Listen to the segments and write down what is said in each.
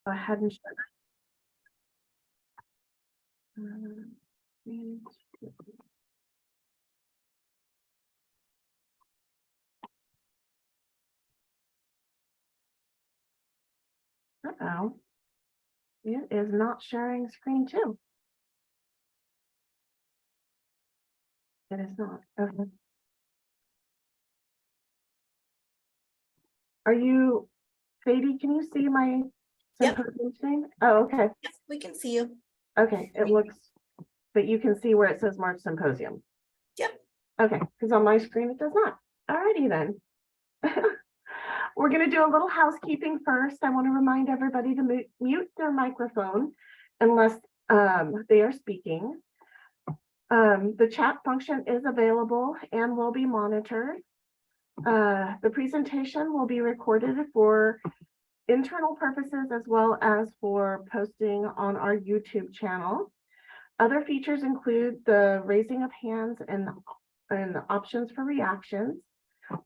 Go ahead and share. Uh-oh. It is not sharing screen too. It is not. Okay. Are you, Sadie, can you see my Yep. symposium screen? Oh, okay. Yes, we can see you. Okay, it looks, but you can see where it says March Symposium. Yep. Okay, because on my screen it does not. Alrighty then. We're going to do a little housekeeping first. I want to remind everybody to mute their microphone unless they are speaking. The chat function is available and will be monitored. The presentation will be recorded for internal purposes as well as for posting on our YouTube channel. Other features include the raising of hands and options for reactions.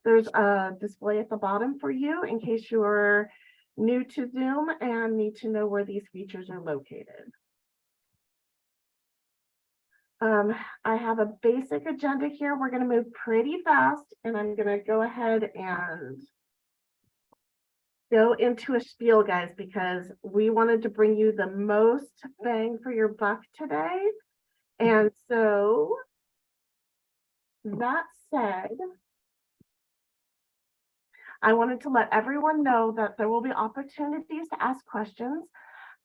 There's a display at the bottom for you in case you're new to Zoom and need to know where these features are located. I have a basic agenda here. We're going to move pretty fast, and I'm going to go ahead and go into a spiel, guys, because we wanted to bring you the most bang for your buck today. And so that said, I wanted to let everyone know that there will be opportunities to ask questions,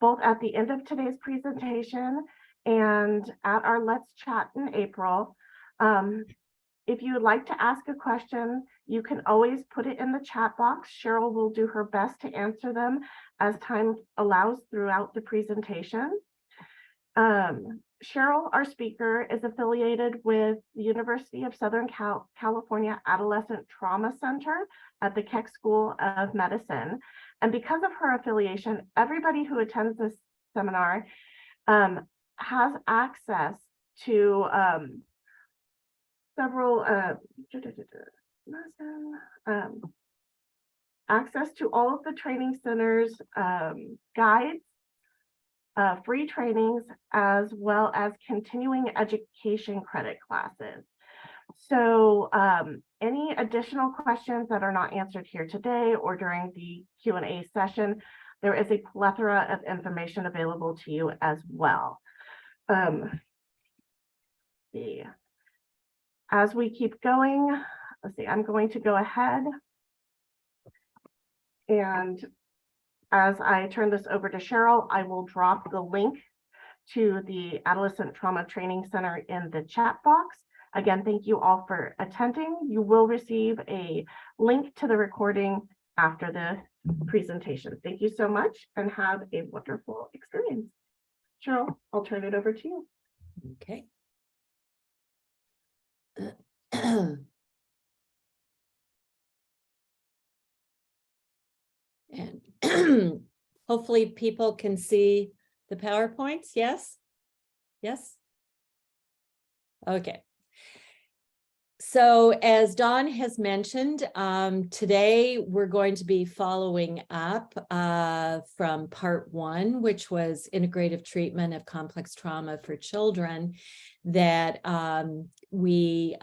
both at the end of today's presentation and at our Let's Chat in April. If you would like to ask a question, you can always put it in the chat box. Cheryl will do her best to answer them as time allows throughout the presentation. Cheryl, our speaker, is affiliated with the University of Southern California Adolescent Trauma Center at the Keck School of Medicine. And because of her affiliation, everybody who attends this seminar has access to several access to all of the training centers, guides, free trainings, as well as continuing education credit classes. So any additional questions that are not answered here today or during the Q&A session, there is a plethora of information available to you as well. As we keep going, let's see, I'm going to go ahead and as I turn this over to Cheryl, I will drop the link to the Adolescent Trauma Training Center in the chat box. Again, thank you all for attending. You will receive a link to the recording after the presentation. Thank you so much and have a wonderful experience. Cheryl, I'll turn it over to you. Okay. And hopefully people can see the PowerPoints. Yes? Yes? Okay. So as Dawn has mentioned, today we're going to be following up from part 1, which was integrative treatment of complex trauma for children that we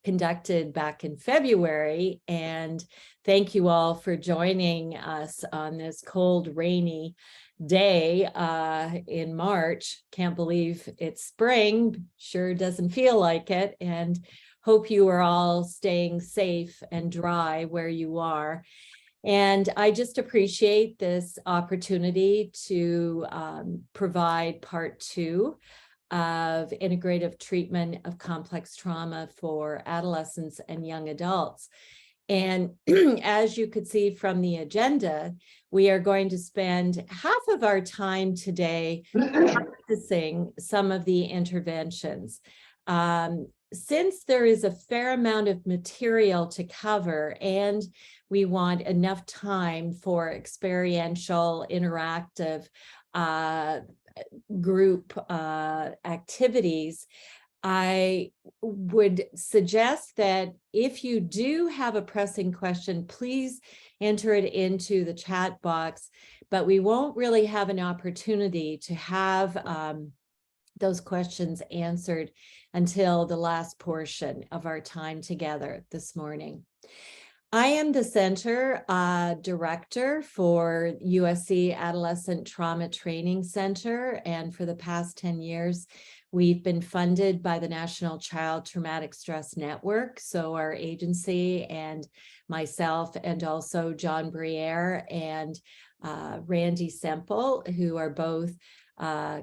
conducted back in February. And thank you all for joining us on this cold, rainy day in March. Can't believe it's spring. Sure doesn't feel like it. And hope you are all staying safe and dry where you are. And I just appreciate this opportunity to provide part 2 of integrative treatment of complex trauma for adolescents and young adults. And as you could see from the agenda, we are going to spend half of our time today practicing some of the interventions. Since there is a fair amount of material to cover and we want enough time for experiential, interactive group activities, I would suggest that if you do have a pressing question, please enter it into the chat box, but we won't really have an opportunity to have those questions answered until the last portion of our time together this morning. I am the Center Director for USC Adolescent Trauma Training Center, and for the past 10 years, we've been funded by the National Child Traumatic Stress Network. So our agency and myself, and also John Briere and Randy Semple, who are both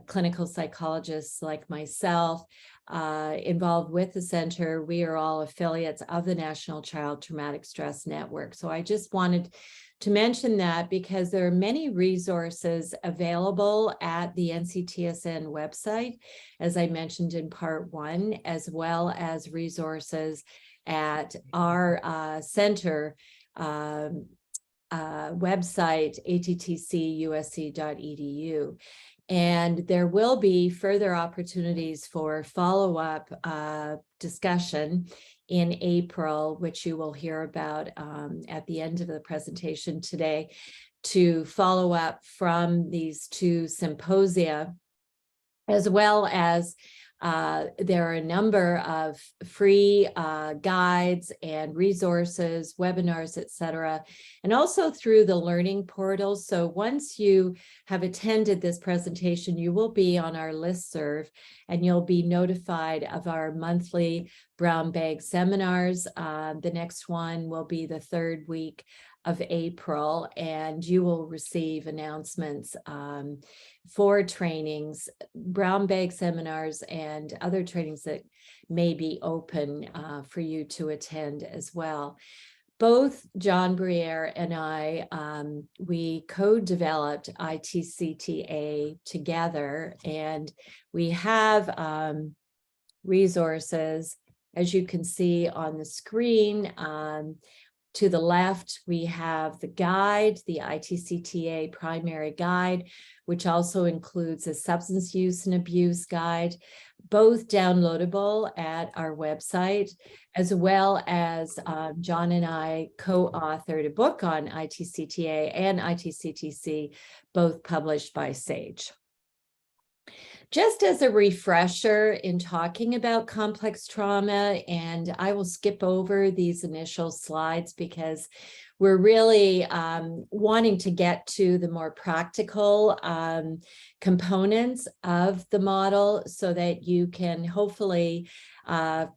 clinical psychologists like myself, involved with the center. We are all affiliates of the National Child Traumatic Stress Network. So I just wanted to mention that because there are many resources available at the NCTSN website, as I mentioned in part 1, as well as resources at our center website, attcusc.edu. And there will be further opportunities for follow-up discussion in April, which you will hear about at the end of the presentation today, to follow up from these 2 symposia, as well as there are a number of free guides and resources, webinars, etc., and also through the learning portal. So once you have attended this presentation, you will be on our listserv, and you'll be notified of our monthly brown bag seminars. The next one will be the 3rd week of April, and you will receive announcements for trainings, brown bag seminars, and other trainings that may be open for you to attend as well. Both John Briere and I, we co-developed ITCT-A together, and we have resources, as you can see on the screen. To the left, we have the guide, the ITCT-A primary guide, which also includes a substance use and abuse guide, both downloadable at our website, as well as John and I co-authored a book on ITCT-A and ITCT-C, both published by Sage. Just as a refresher in talking about complex trauma, and I will skip over these initial slides because we're really wanting to get to the more practical components of the model so that you can hopefully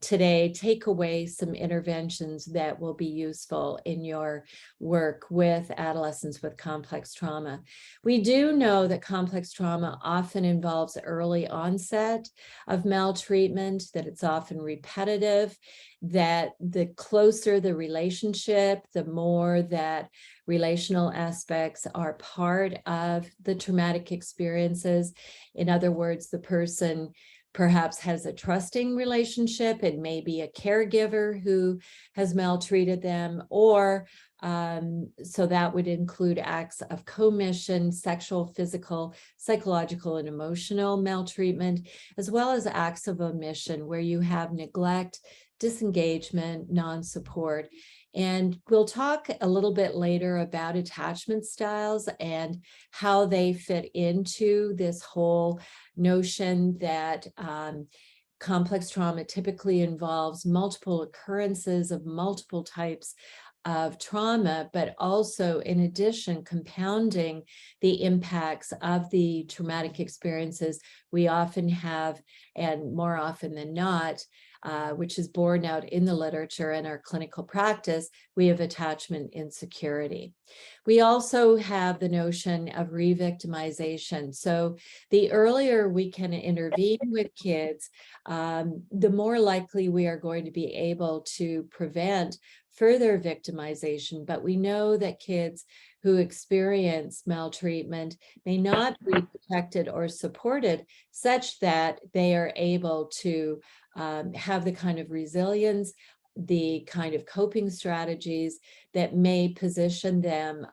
today take away some interventions that will be useful in your work with adolescents with complex trauma. We do know that complex trauma often involves early onset of maltreatment, that it's often repetitive, that the closer the relationship, the more that relational aspects are part of the traumatic experiences. In other words, the person perhaps has a trusting relationship and maybe a caregiver who has maltreated them, or so that would include acts of commission, sexual, physical, psychological, and emotional maltreatment, as well as acts of omission where you have neglect, disengagement, non-support. And we'll talk a little bit later about attachment styles and how they fit into this whole notion that complex trauma typically involves multiple occurrences of multiple types of trauma, but also in addition, compounding the impacts of the traumatic experiences we often have, and more often than not, which is borne out in the literature and our clinical practice, we have attachment insecurity. We also have the notion of re-victimization. So the earlier we can intervene with kids, the more likely we are going to be able to prevent further victimization. But we know that kids who experience maltreatment may not be protected or supported such that they are able to have the kind of resilience, the kind of coping strategies that may position them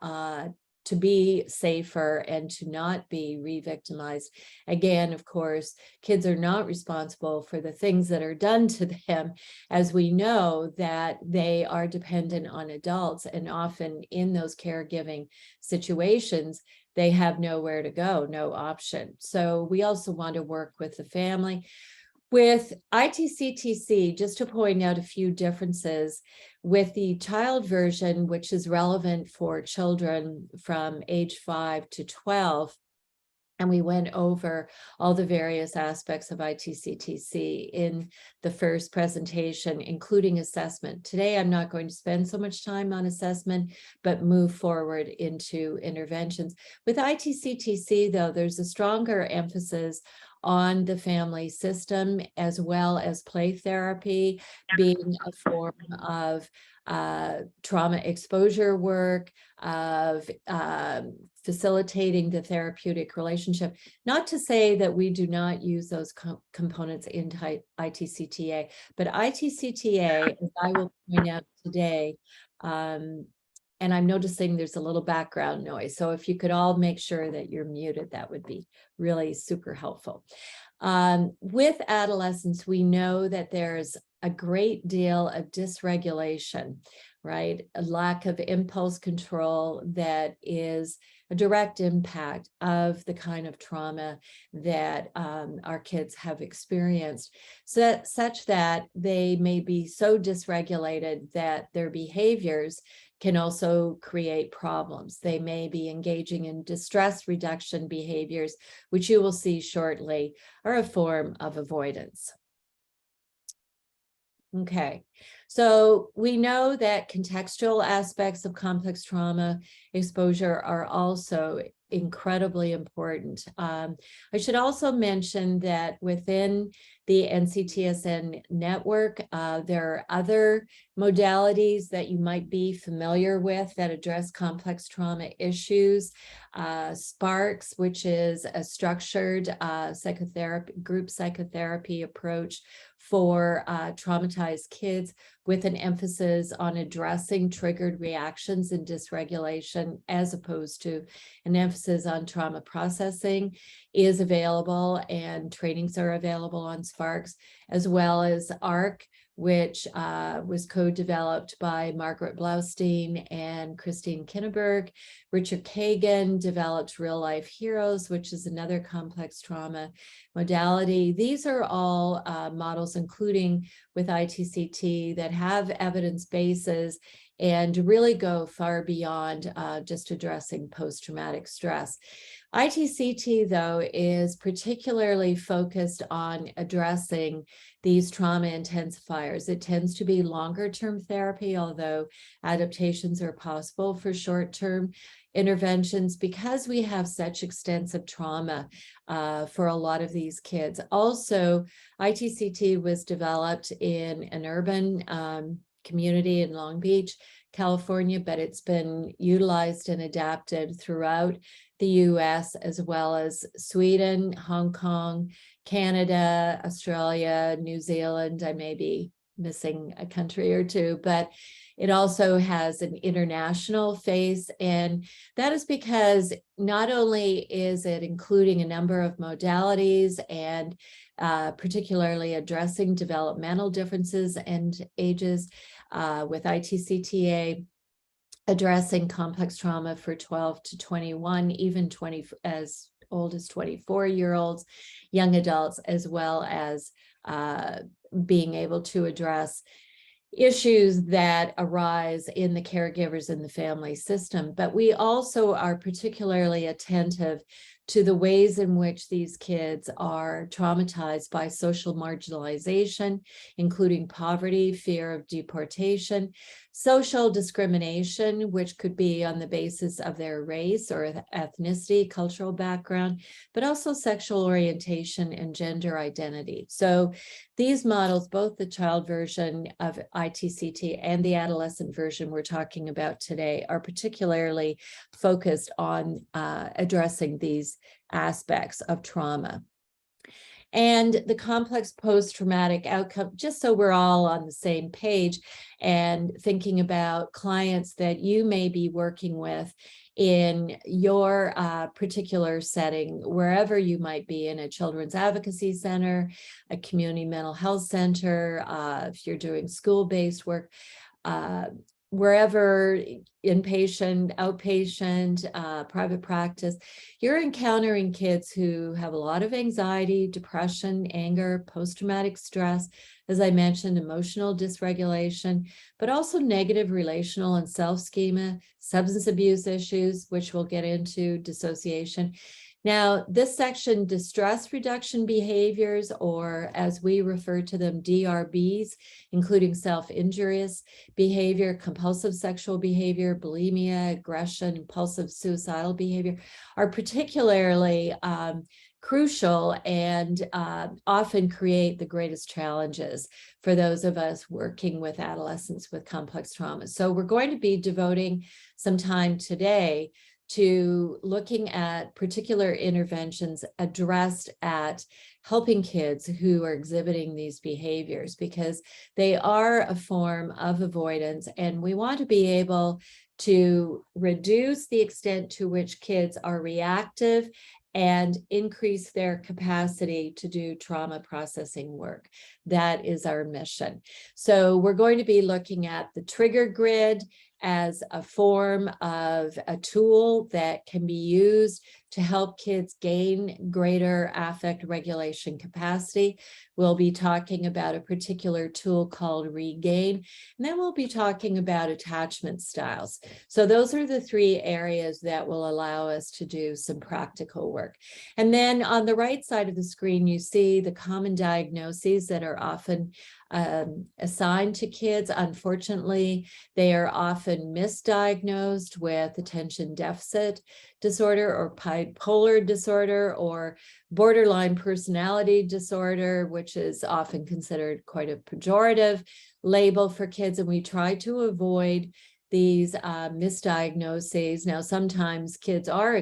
to be safer and to not be re-victimized. Again, of course, kids are not responsible for the things that are done to them, as we know that they are dependent on adults, and often in those caregiving situations, they have nowhere to go, no option. So we also want to work with the family. With ITCT-C, just to point out a few differences, with the child version, which is relevant for children from age 5 to 12, and we went over all the various aspects of ITCT-C in the first presentation, including assessment. Today, I'm not going to spend so much time on assessment, but move forward into interventions. With ITCT-C, though, there's a stronger emphasis on the family system, as well as play therapy being a form of trauma exposure work, of facilitating the therapeutic relationship. Not to say that we do not use those components in ITCT-A, but ITCT-A, as I will point out today, and I'm noticing there's a little background noise. So if you could all make sure that you're muted, that would be really super helpful. With adolescents, we know that there's a great deal of dysregulation, right? A lack of impulse control that is a direct impact of the kind of trauma that our kids have experienced, so such that they may be so dysregulated that their behaviors can also create problems. They may be engaging in distress reduction behaviors, which you will see shortly are a form of avoidance. Okay, so we know that contextual aspects of complex trauma exposure are also incredibly important. I should also mention that within the NCTSN network, there are other modalities that you might be familiar with that address complex trauma issues. SPARCS, which is a structured group psychotherapy approach for traumatized kids, with an emphasis on addressing triggered reactions and dysregulation, as opposed to an emphasis on trauma processing, is available, and trainings are available on SPARCS, as well as ARC, which was co-developed by Margaret Blaustein and Christine Kinneberg. Richard Kagan developed Real Life Heroes, which is another complex trauma modality. These are all models, including with ITCT, that have evidence bases and really go far beyond just addressing post-traumatic stress. ITCT, though, is particularly focused on addressing these trauma intensifiers. It tends to be longer-term therapy, although adaptations are possible for short-term interventions, because we have such extensive trauma for a lot of these kids. Also, ITCT was developed in an urban community in Long Beach, California, but it's been utilized and adapted throughout the US, as well as Sweden, Hong Kong, Canada, Australia, New Zealand. I may be missing a country or two, but it also has an international face, and that is because not only is it including a number of modalities and particularly addressing developmental differences and ages with ITCT-A, addressing complex trauma for 12 to 21, even 20, as old as 24-year-olds, young adults, as well as being able to address issues that arise in the caregivers and the family system. But we also are particularly attentive to the ways in which these kids are traumatized by social marginalization, including poverty, fear of deportation, social discrimination, which could be on the basis of their race or ethnicity, cultural background, but also sexual orientation and gender identity. So these models, both the child version of ITCT and the adolescent version we're talking about today, are particularly focused on addressing these aspects of trauma. And the complex post-traumatic outcome, just so we're all on the same page and thinking about clients that you may be working with in your particular setting, wherever you might be, in a children's advocacy center, a community mental health center, if you're doing school-based work, wherever, inpatient, outpatient, private practice, you're encountering kids who have a lot of anxiety, depression, anger, post-traumatic stress, as I mentioned, emotional dysregulation, but also negative relational and self-schema, substance abuse issues, which we'll get into, dissociation. Now, this section, distress reduction behaviors, or as we refer to them, DRBs, including self-injurious behavior, compulsive sexual behavior, bulimia, aggression, impulsive suicidal behavior, are particularly crucial and often create the greatest challenges for those of us working with adolescents with complex trauma. So we're going to be devoting some time today to looking at particular interventions addressed at helping kids who are exhibiting these behaviors, because they are a form of avoidance, and we want to be able to reduce the extent to which kids are reactive and increase their capacity to do trauma processing work. That is our mission. So we're going to be looking at the trigger grid as a form of a tool that can be used to help kids gain greater affect regulation capacity. We'll be talking about a particular tool called Regain, and then we'll be talking about attachment styles. So those are the three areas that will allow us to do some practical work. And then on the right side of the screen, you see the common diagnoses that are often assigned to kids. Unfortunately, they are often misdiagnosed with attention deficit disorder or bipolar disorder or borderline personality disorder, which is often considered quite a pejorative label for kids. And we try to avoid these misdiagnoses. Now, sometimes kids are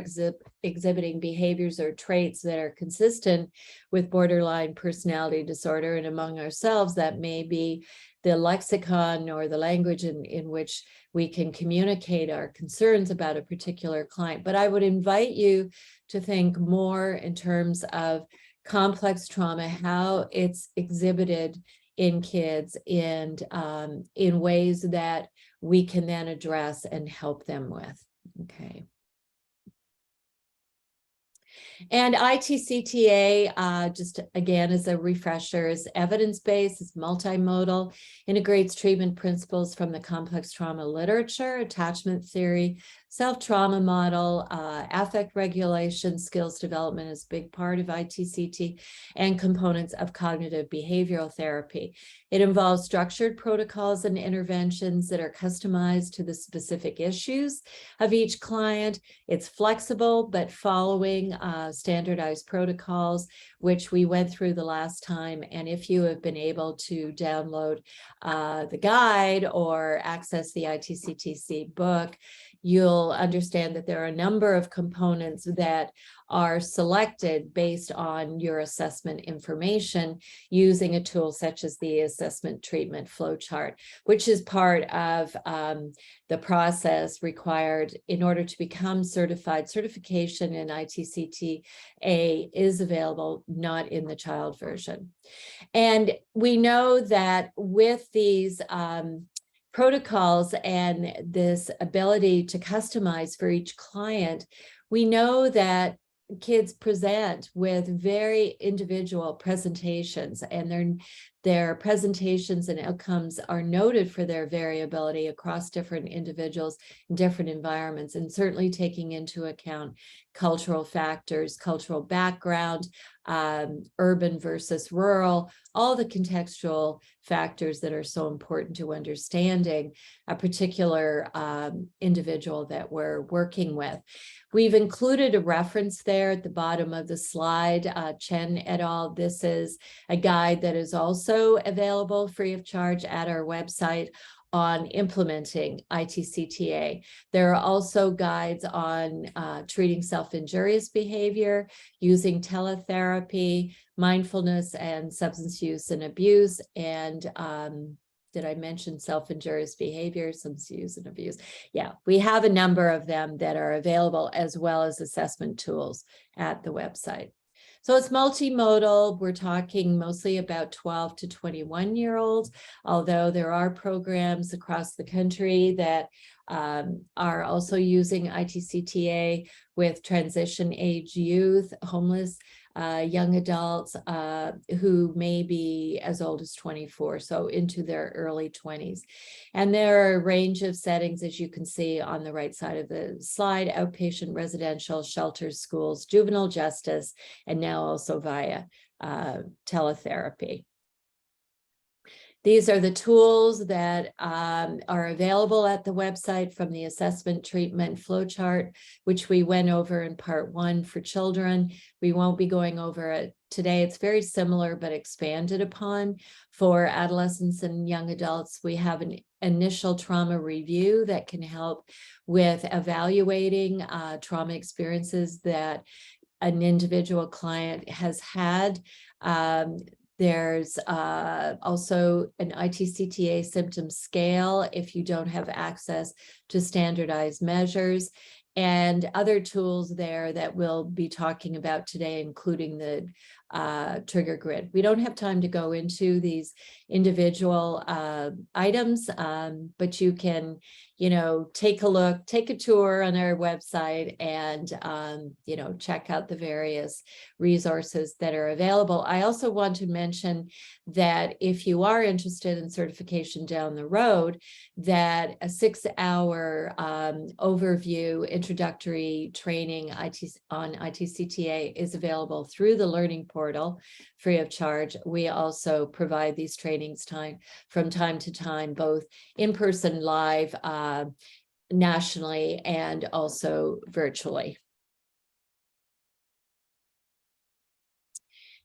exhibiting behaviors or traits that are consistent with borderline personality disorder, and among ourselves, that may be the lexicon or the language in which we can communicate our concerns about a particular client. But I would invite you to think more in terms of complex trauma, how it's exhibited in kids, and in ways that we can then address and help them with. Okay. And ITCT-A, just again as a refresher, is evidence-based, is multimodal, integrates treatment principles from the complex trauma literature, attachment theory, self-trauma model, affect regulation, skills development is a big part of ITCT, and components of cognitive behavioral therapy. It involves structured protocols and interventions that are customized to the specific issues of each client. It's flexible, but following standardized protocols, which we went through the last time. And if you have been able to download the guide or access the ITCT-C book, you'll understand that there are a number of components that are selected based on your assessment information using a tool such as the assessment treatment flowchart, which is part of the process required in order to become certified. Certification in ITCT-A is available, not in the child version. And we know that with these protocols and this ability to customize for each client, we know that kids present with very individual presentations, and their presentations and outcomes are noted for their variability across different individuals in different environments, and certainly taking into account cultural factors, cultural background, urban versus rural, all the contextual factors that are so important to understanding a particular individual that we're working with. We've included a reference there at the bottom of the slide, Chen et al. This is a guide that is also available free of charge at our website on implementing ITCT-A. There are also guides on treating self-injurious behavior, using teletherapy, mindfulness and substance use and abuse, and Did I mention self-injurious behavior, substance and abuse? Yeah, we have a number of them that are available, as well as assessment tools at the website. So it's multimodal. We're talking mostly about 12 to 21-year-olds, although there are programs across the country that are also using ITCT-A with transition age youth, homeless young adults who may be as old as 24, so into their early 20s. And there are a range of settings, as you can see on the right side of the slide: outpatient, residential, shelters, schools, juvenile justice, and now also via teletherapy. These are the tools that are available at the website, from the assessment treatment flowchart, which we went over in part 1 for children. We won't be going over it today. It's very similar but expanded upon. For adolescents and young adults, we have an initial trauma review that can help with evaluating trauma experiences that an individual client has had. There's also an ITCT-A symptom scale if you don't have access to standardized measures, and other tools there that we'll be talking about today, including the trigger grid. We don't have time to go into these individual items, but you can, take a look, take a tour on our website, and, check out the various resources that are available. I also want to mention that if you are interested in certification down the road, that a 6-hour overview introductory training on ITCT-A is available through the learning portal, free of charge. We also provide these trainings from time to time, both in person, live, nationally, and also virtually.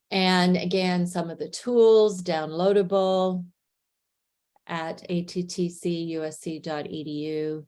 And again, some of the tools downloadable at attcusc.edu.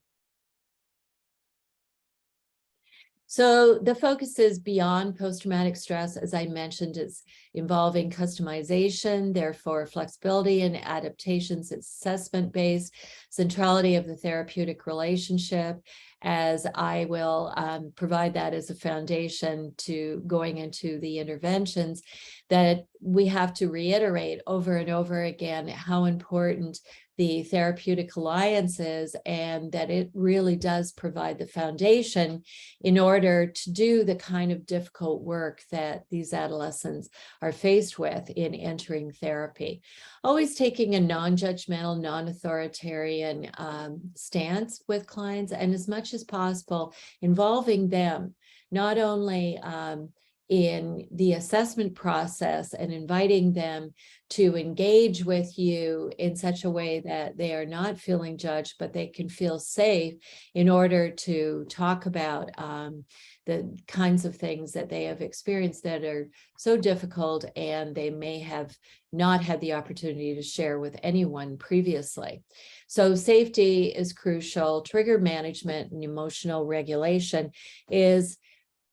So the focus is beyond post-traumatic stress. As I mentioned, it's involving customization, therefore flexibility and adaptations. It's assessment-based, centrality of the therapeutic relationship, as I will provide that as a foundation to going into the interventions, that we have to reiterate over and over again how important the therapeutic alliance is, and that it really does provide the foundation in order to do the kind of difficult work that these adolescents are faced with in entering therapy. Always taking a non-judgmental, non-authoritarian stance with clients, and as much as possible involving them, not only in the assessment process and inviting them to engage with you in such a way that they are not feeling judged, but they can feel safe in order to talk about the kinds of things that they have experienced that are so difficult and they may have not had the opportunity to share with anyone previously. So safety is crucial. Trigger management and emotional regulation is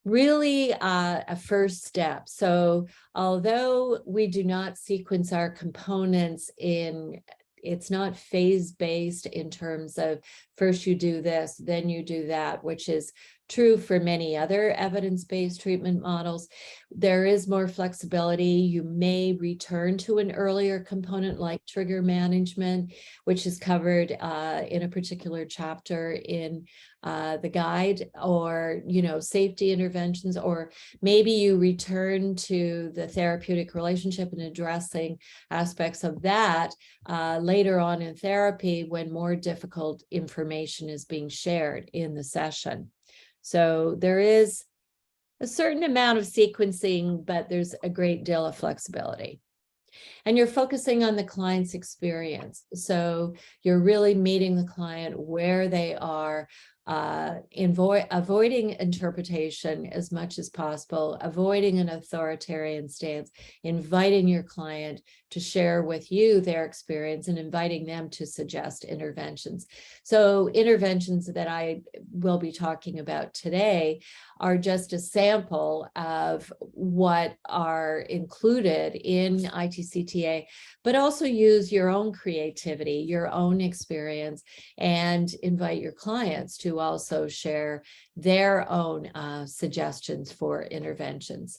really a first step. So although we do not sequence our components it's not phase-based in terms of first you do this, then you do that, which is true for many other evidence-based treatment models. There is more flexibility. You may return to an earlier component like trigger management, which is covered in a particular chapter in the guide, or, safety interventions, or maybe you return to the therapeutic relationship and addressing aspects of that later on in therapy when more difficult information is being shared in the session. So there is a certain amount of sequencing, but there's a great deal of flexibility. And you're focusing on the client's experience. So you're really meeting the client where they are, avoiding interpretation as much as possible, avoiding an authoritarian stance, inviting your client to share with you their experience and inviting them to suggest interventions. So interventions that I will be talking about today are just a sample of what are included in ITCT-A, but also use your own creativity, your own experience, and invite your clients to also share their own suggestions for interventions.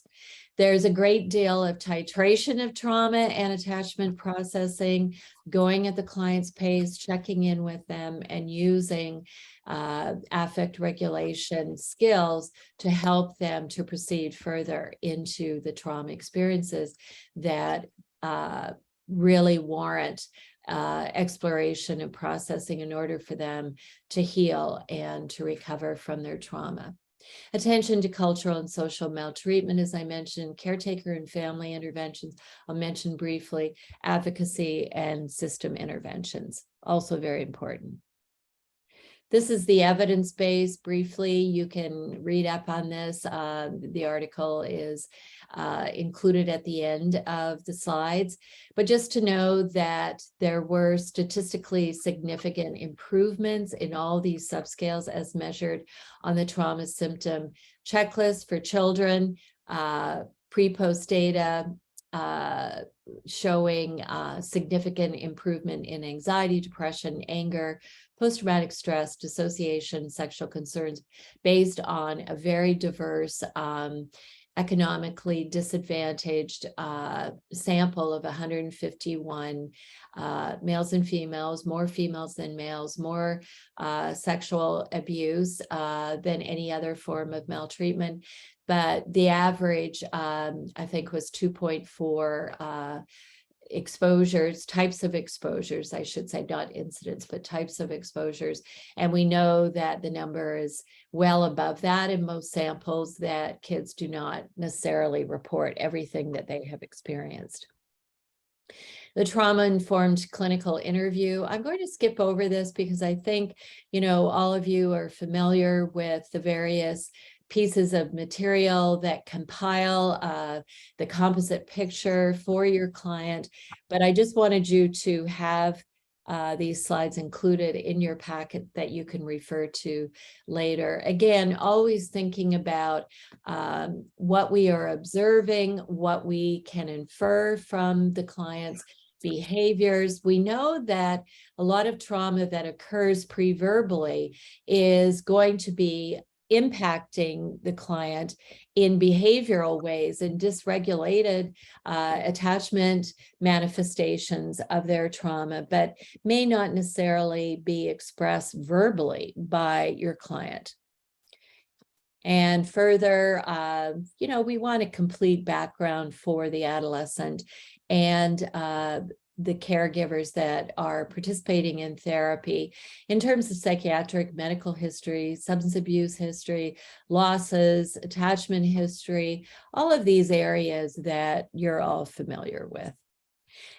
There's a great deal of titration of trauma and attachment processing, going at the client's pace, checking in with them, and using affect regulation skills to help them to proceed further into the trauma experiences that really warrant exploration and processing in order for them to heal and to recover from their trauma. Attention to cultural and social maltreatment, as I mentioned, caretaker and family interventions, I'll mention briefly, advocacy and system interventions, also very important. This is the evidence base. Briefly, you can read up on this. The article is included at the end of the slides. But just to know that there were statistically significant improvements in all these subscales as measured on the trauma symptom checklist for children, pre-post data, showing significant improvement in anxiety, depression, anger, post-traumatic stress, dissociation, sexual concerns, based on a very diverse, economically disadvantaged sample of 151 males and females, more females than males, more sexual abuse than any other form of maltreatment. But the average, I think, was 2.4 exposures, types of exposures, I should say, not incidents, but types of exposures. And we know that the number is well above that in most samples, that kids do not necessarily report everything that they have experienced. The trauma-informed clinical interview. I'm going to skip over this because I think, all of you are familiar with the various pieces of material that compile the composite picture for your client. But I just wanted you to have these slides included in your packet that you can refer to later. Again, always thinking about what we are observing, what we can infer from the client's behaviors. We know that a lot of trauma that occurs pre-verbally is going to be impacting the client in behavioral ways and dysregulated attachment manifestations of their trauma, but may not necessarily be expressed verbally by your client. And further, we want a complete background for the adolescent and the caregivers that are participating in therapy in terms of psychiatric medical history, substance abuse history, losses, attachment history, all of these areas that you're all familiar with.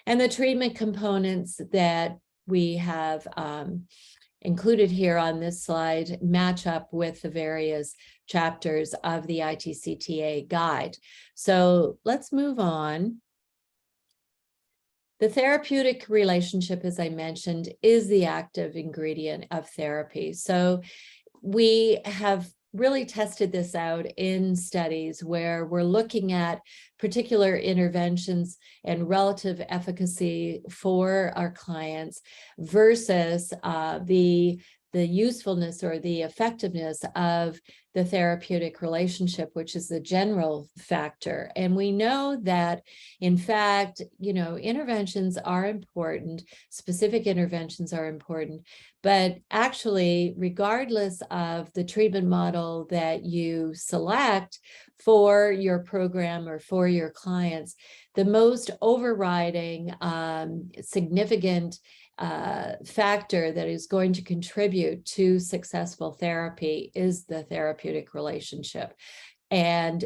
And the treatment components that we have included here on this slide match up with the various chapters of the ITCT-A guide. So let's move on. The therapeutic relationship, as I mentioned, is the active ingredient of therapy. So we have really tested this out in studies where we're looking at particular interventions and relative efficacy for our clients versus the usefulness or the effectiveness of the therapeutic relationship, which is the general factor. And we know that, in fact, interventions are important, specific interventions are important, but actually, regardless of the treatment model that you select for your program or for your clients, the most overriding significant factor that is going to contribute to successful therapy is the therapeutic relationship. And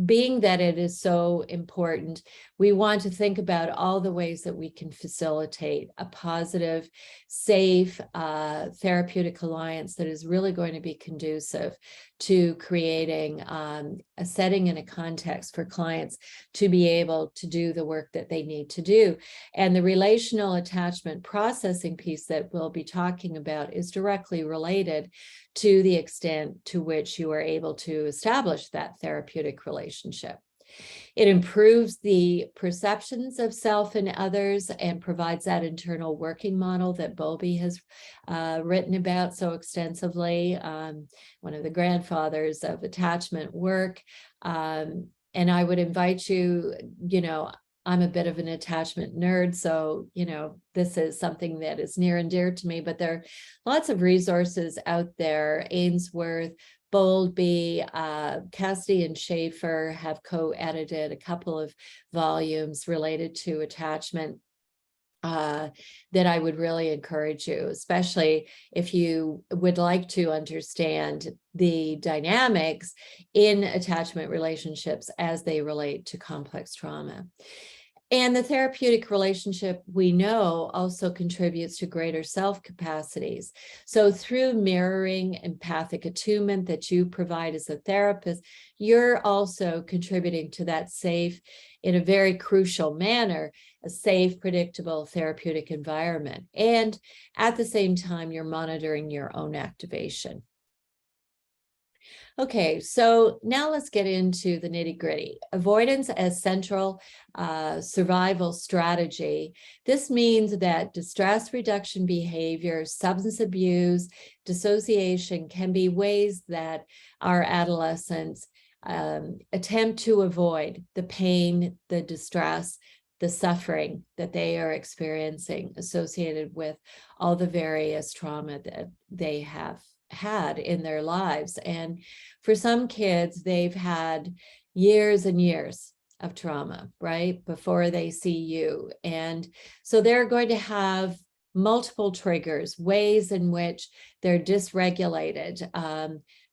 being that it is so important, we want to think about all the ways that we can facilitate a positive, safe, therapeutic alliance that is really going to be conducive to creating a setting and a context for clients to be able to do the work that they need to do. And the relational attachment processing piece that we'll be talking about is directly related to the extent to which you are able to establish that therapeutic relationship. It improves the perceptions of self and others and provides that internal working model that Bowlby has written about so extensively, one of the grandfathers of attachment work. And I would invite you, I'm a bit of an attachment nerd, so, this is something that is near and dear to me, but there are lots of resources out there. Ainsworth, Bowlby, Cassidy and Schaefer have co-edited a couple of volumes related to attachment that I would really encourage you, especially if you would like to understand the dynamics in attachment relationships as they relate to complex trauma. And the therapeutic relationship, we know, also contributes to greater self-capacities. So through mirroring empathic attunement that you provide as a therapist, you're also contributing to that safe, in a very crucial manner, a safe, predictable therapeutic environment. And at the same time, you're monitoring your own activation. Okay, so now let's get into the nitty-gritty. Avoidance as central survival strategy. This means that distress reduction behavior, substance abuse, dissociation can be ways that our adolescents attempt to avoid the pain, the distress, the suffering that they are experiencing associated with all the various trauma that they have had in their lives. And for some kids, they've had years and years of trauma, right, before they see you. And so they're going to have multiple triggers, ways in which they're dysregulated.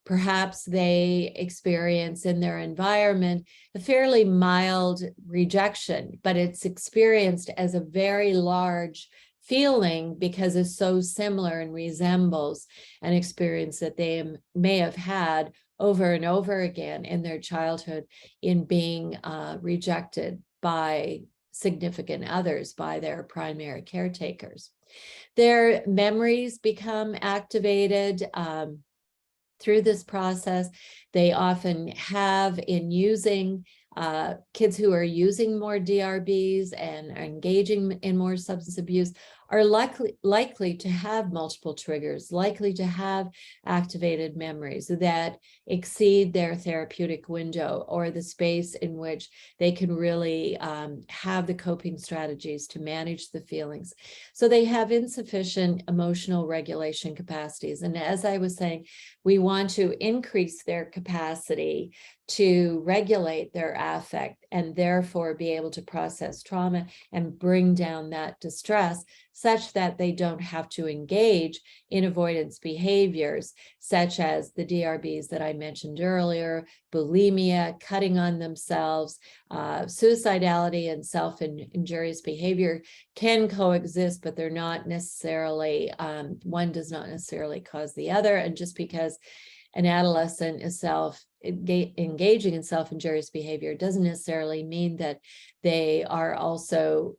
Perhaps they experience in their environment a fairly mild rejection, but it's experienced as a very large feeling because it's so similar and resembles an experience that they may have had over and over again in their childhood in being rejected by significant others, by their primary caretakers. Their memories become activated through this process. They often have, in using kids who are using more DRBs and are engaging in more substance abuse, are likely to have multiple triggers, likely to have activated memories that exceed their therapeutic window or the space in which they can really have the coping strategies to manage the feelings. So they have insufficient emotional regulation capacities. And as I was saying, we want to increase their capacity to regulate their affect and therefore be able to process trauma and bring down that distress such that they don't have to engage in avoidance behaviors such as the DRBs that I mentioned earlier, bulimia, cutting on themselves, suicidality and self-injurious behavior can coexist, but they're not necessarily, one does not necessarily cause the other. And just because an adolescent is engaging in self-injurious behavior doesn't necessarily mean that they are also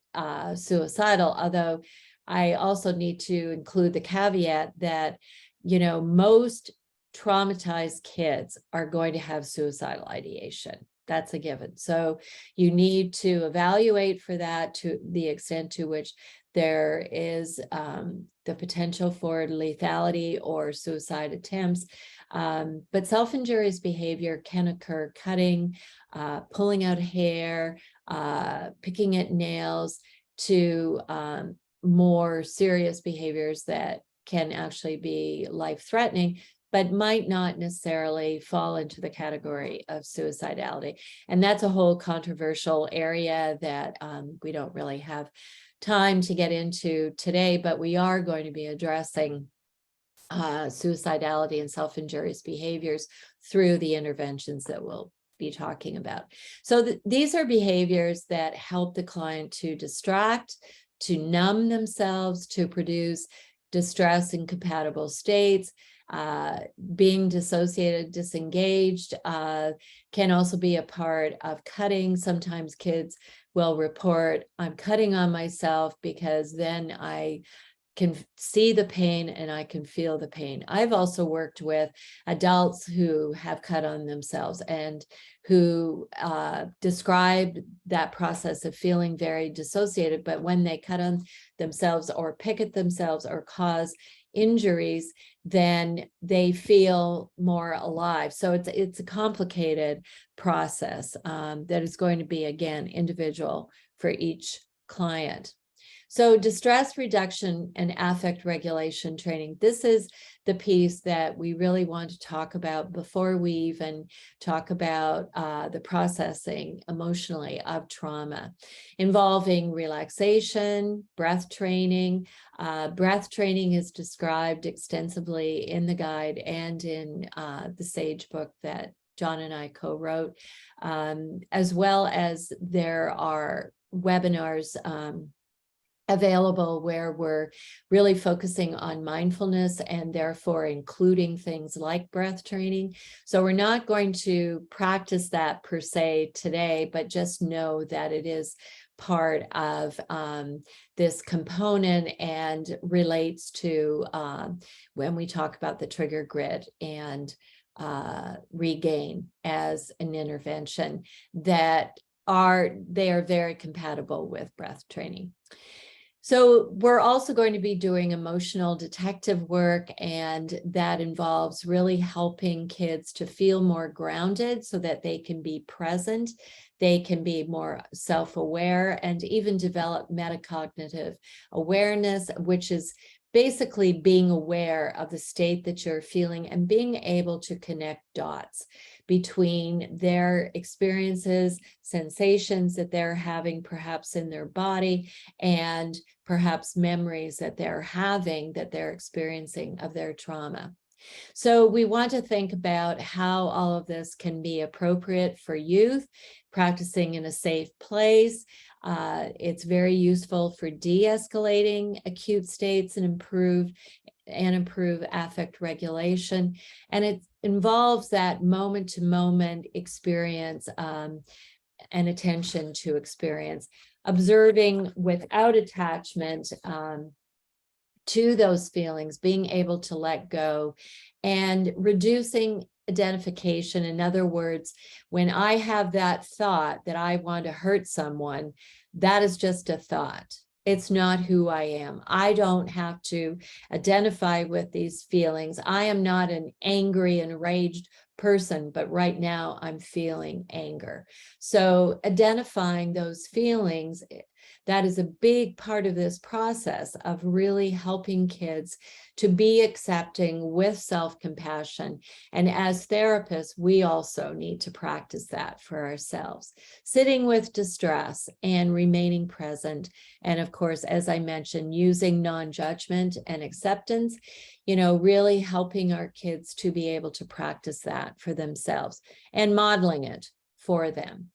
suicidal, although I also need to include the caveat that, most traumatized kids are going to have suicidal ideation. That's a given. So you need to evaluate for that to the extent to which there is the potential for lethality or suicide attempts. But self-injurious behavior can occur: cutting, pulling out hair, picking at nails, to more serious behaviors that can actually be life-threatening, but might not necessarily fall into the category of suicidality. And that's a whole controversial area that we don't really have time to get into today, but we are going to be addressing suicidality and self-injurious behaviors through the interventions that we'll be talking about. So these are behaviors that help the client to distract, to numb themselves, to produce distress incompatible states. Being dissociated, disengaged can also be a part of cutting. Sometimes kids will report, I'm cutting on myself because then I can see the pain and I can feel the pain. I've also worked with adults who have cut on themselves and who described that process of feeling very dissociated, but when they cut on themselves or pick at themselves or cause injuries, then they feel more alive. So it's a complicated process that is going to be, again, individual for each client. So distress reduction and affect regulation training, this is the piece that we really want to talk about before we even talk about the processing emotionally of trauma, involving relaxation, breath training. Breath training is described extensively in the guide and in the SAGE book that John and I co-wrote, as well as there are webinars available where we're really focusing on mindfulness and therefore including things like breath training. So we're not going to practice that per se today, but just know that it is part of this component and relates to when we talk about the trigger grid and regain as an intervention that they are very compatible with breath training. So we're also going to be doing emotional detective work, and that involves really helping kids to feel more grounded so that they can be present, they can be more self-aware, and even develop metacognitive awareness, which is basically being aware of the state that you're feeling and being able to connect dots between their experiences, sensations that they're having perhaps in their body, and perhaps memories that they're having, that they're experiencing of their trauma. So we want to think about how all of this can be appropriate for youth, practicing in a safe place. It's very useful for de-escalating acute states and improve affect regulation. And it involves that moment-to-moment experience and attention to experience, observing without attachment to those feelings, being able to let go, and reducing identification. In other words, when I have that thought that I want to hurt someone, that is just a thought. It's not who I am. I don't have to identify with these feelings. I am not an angry, enraged person, but right now I'm feeling anger. So identifying those feelings, that is a big part of this process of really helping kids to be accepting with self-compassion. And as therapists, we also need to practice that for ourselves. Sitting with distress and remaining present. And of course, as I mentioned, using non-judgment and acceptance, really helping our kids to be able to practice that for themselves and modeling it for them.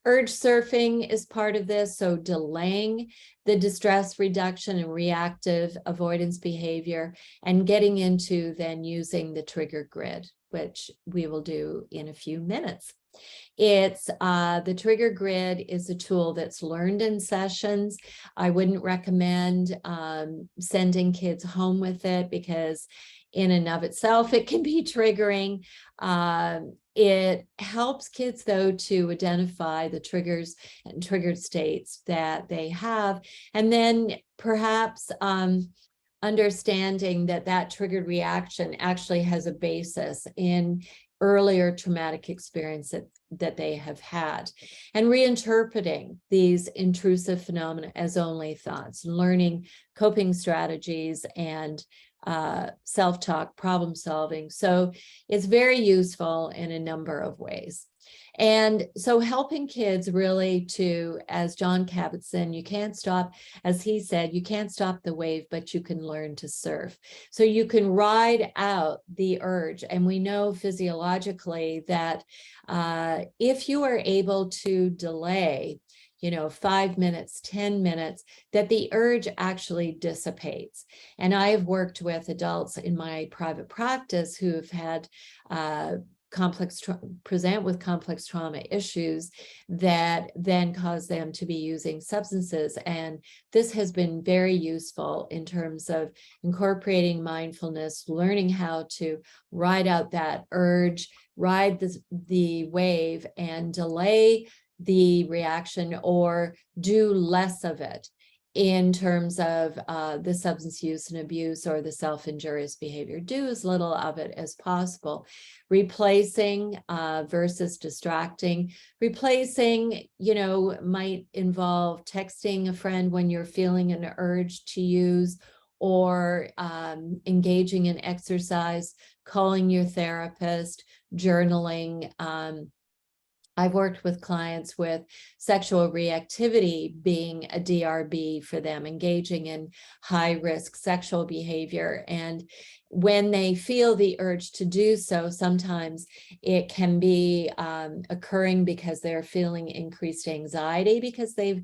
Urge surfing is part of this, so delaying the distress reduction and reactive avoidance behavior and getting into then using the trigger grid, which we will do in a few minutes. It's the trigger grid is a tool that's learned in sessions. I wouldn't recommend sending kids home with it because in and of itself, it can be triggering. It helps kids, though, to identify the triggers and triggered states that they have, and then perhaps understanding that that triggered reaction actually has a basis in earlier traumatic experience that they have had, and reinterpreting these intrusive phenomena as only thoughts, learning coping strategies and self-talk, problem solving. So it's very useful in a number of ways. And so helping kids really to, as John Kabat-Zinn, you can't stop, as he said, you can't stop the wave, but you can learn to surf. So you can ride out the urge. And we know physiologically that if you are able to delay, 5 minutes, 10 minutes, that the urge actually dissipates. And I've worked with adults in my private practice who have had present with complex trauma issues that then cause them to be using substances. And this has been very useful in terms of incorporating mindfulness, learning how to ride out that urge, ride the wave and delay the reaction or do less of it in terms of the substance use and abuse or the self-injurious behavior. Do as little of it as possible. Replacing versus distracting. Replacing, might involve texting a friend when you're feeling an urge to use, or engaging in exercise, calling your therapist, journaling. I've worked with clients with sexual reactivity being a DRB for them, engaging in high-risk sexual behavior. And when they feel the urge to do so, sometimes it can be occurring because they're feeling increased anxiety because they've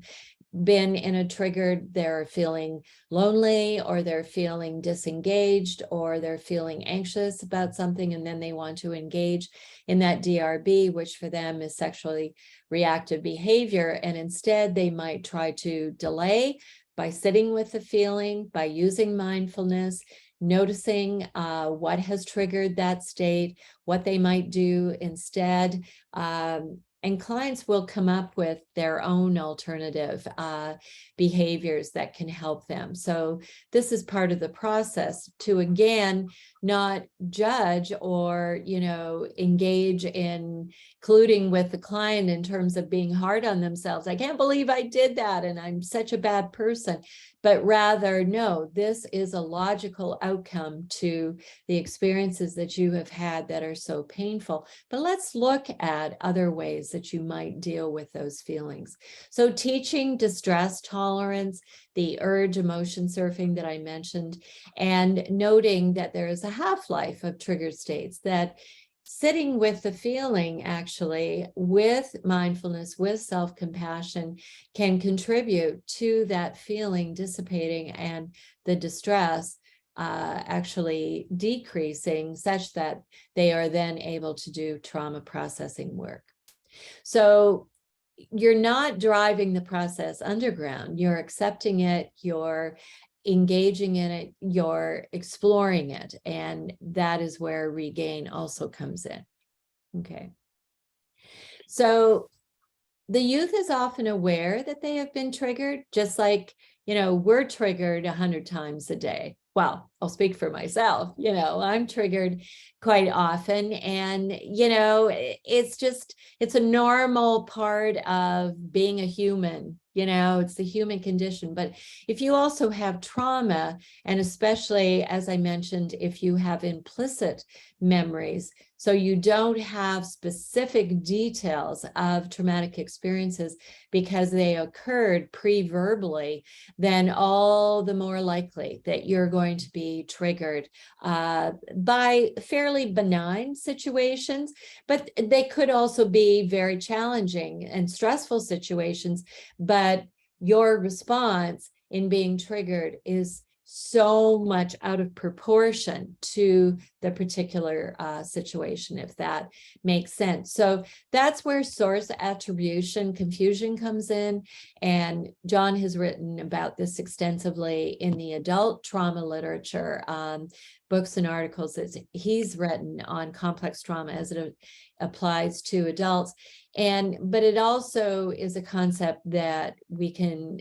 been in a triggered, they're feeling lonely, or they're feeling disengaged, or they're feeling anxious about something, and then they want to engage in that DRB, which for them is sexually reactive behavior. And instead they might try to delay by sitting with the feeling, by using mindfulness, noticing what has triggered that state, what they might do instead. And clients will come up with their own alternative behaviors that can help them. So this is part of the process to, again, not judge or, engage in colluding with the client in terms of being hard on themselves. I can't believe I did that and I'm such a bad person. But rather, no, this is a logical outcome to the experiences that you have had that are so painful. But let's look at other ways that you might deal with those feelings. So teaching distress tolerance, the urge emotion surfing that I mentioned, and noting that there is a half-life of trigger states, that sitting with the feeling actually with mindfulness, with self-compassion can contribute to that feeling dissipating and the distress actually decreasing, such that they are then able to do trauma processing work. So you're not driving the process underground, you're accepting it, you're engaging in it, you're exploring it. And that is where regain also comes in. Okay. So the youth is often aware that they have been triggered, just like, we're triggered 100 times a day. Well, I'll speak for myself, I'm triggered quite often. And, it's a normal part of being a human, it's the human condition. But if you also have trauma, and especially, as I mentioned, if you have implicit memories, so you don't have specific details of traumatic experiences because they occurred pre-verbally, then all the more likely that you're going to be triggered by fairly benign situations, but they could also be very challenging and stressful situations. But your response in being triggered is so much out of proportion to the particular situation, if that makes sense. So that's where source attribution confusion comes in. And John has written about this extensively in the adult trauma literature, books and articles that he's written on complex trauma as it applies to adults. But it also is a concept that we can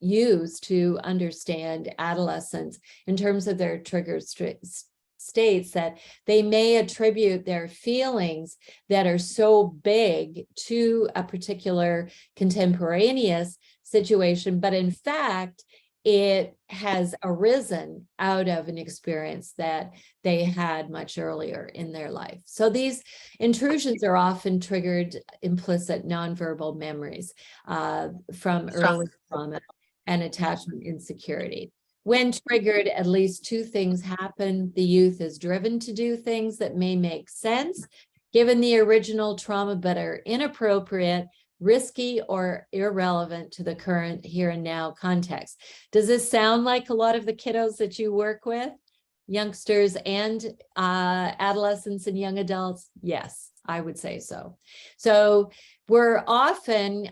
use to understand adolescents in terms of their trigger states, that they may attribute their feelings that are so big to a particular contemporaneous situation, but in fact, it has arisen out of an experience that they had much earlier in their life. So these intrusions are often triggered implicit nonverbal memories from early trauma and attachment insecurity. When triggered, at least two things happen. The youth is driven to do things that may make sense given the original trauma, but are inappropriate, risky, or irrelevant to the current here and now context. Does this sound like a lot of the kiddos that you work with? Youngsters and adolescents and young adults? Yes, I would say so. So we're often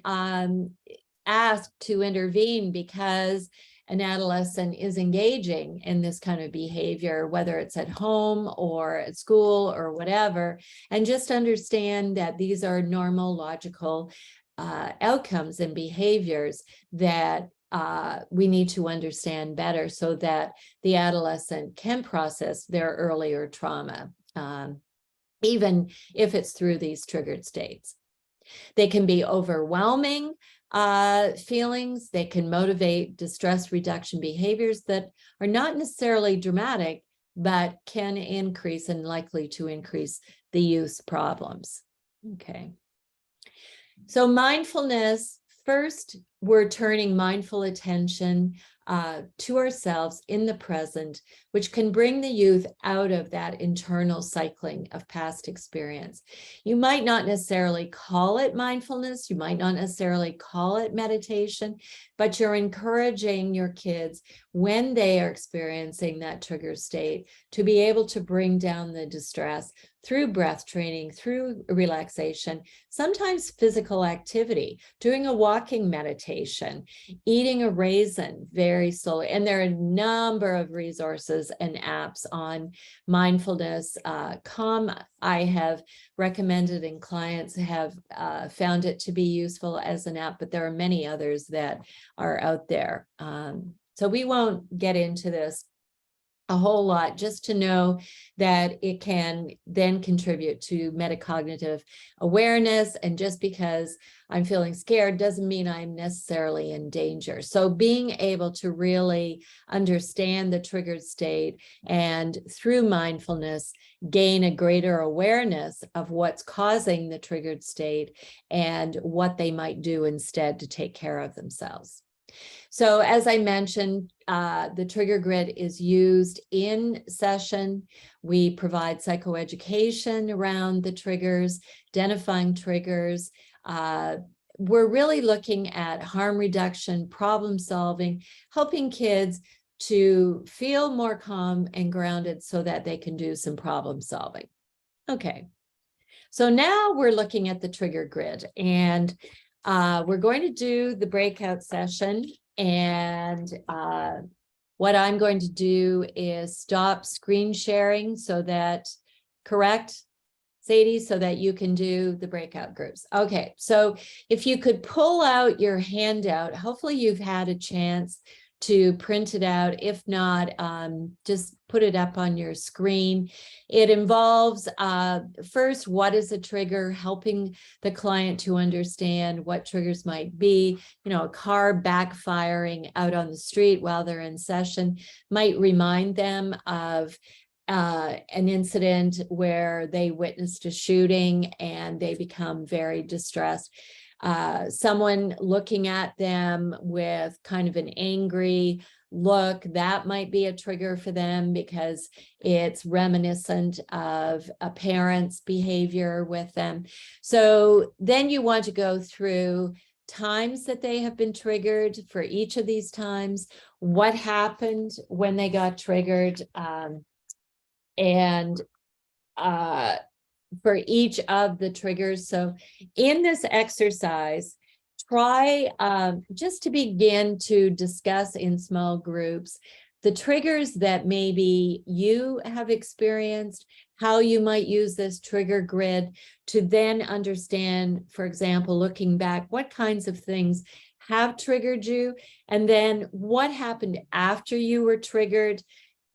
asked to intervene because an adolescent is engaging in this kind of behavior, whether it's at home or at school or whatever, and just understand that these are normal, logical outcomes and behaviors that we need to understand better so that the adolescent can process their earlier trauma, even if it's through these triggered states. They can be overwhelming feelings. They can motivate distress reduction behaviors that are not necessarily dramatic, but can increase and likely to increase the youth's problems. Okay. So mindfulness, first, we're turning mindful attention to ourselves in the present, which can bring the youth out of that internal cycling of past experience. You might not necessarily call it mindfulness, you might not necessarily call it meditation, but you're encouraging your kids when they are experiencing that trigger state to be able to bring down the distress through breath training, through relaxation, sometimes physical activity, doing a walking meditation, eating a raisin very slowly. And there are a number of resources and apps on mindfulness. Calm, I have recommended, and clients have found it to be useful as an app, but there are many others that are out there. So we won't get into this a whole lot, just to know that it can then contribute to metacognitive awareness. And just because I'm feeling scared doesn't mean I'm necessarily in danger. So being able to really understand the triggered state and through mindfulness, gain a greater awareness of what's causing the triggered state and what they might do instead to take care of themselves. So as I mentioned, the trigger grid is used in session. We provide psychoeducation around the triggers, identifying triggers. We're really looking at harm reduction, problem solving, helping kids to feel more calm and grounded so that they can do some problem solving. Okay, so now we're looking at the trigger grid, and we're going to do the breakout session. And what I'm going to do is stop screen sharing so that, correct, Sadie, so that you can do the breakout groups. Okay, so if you could pull out your handout, hopefully you've had a chance to print it out. If not, just put it up on your screen. It involves first, what is a trigger, helping the client to understand what triggers might be. You know, a car backfiring out on the street while they're in session might remind them of an incident where they witnessed a shooting and they become very distressed. Someone looking at them with kind of an angry look, that might be a trigger for them because it's reminiscent of a parent's behavior with them. So then you want to go through times that they have been triggered for each of these times, what happened when they got triggered, and for each of the triggers. So in this exercise, try just to begin to discuss in small groups the triggers that maybe you have experienced, how you might use this trigger grid to then understand, for example, looking back, what kinds of things have triggered you, and then what happened after you were triggered.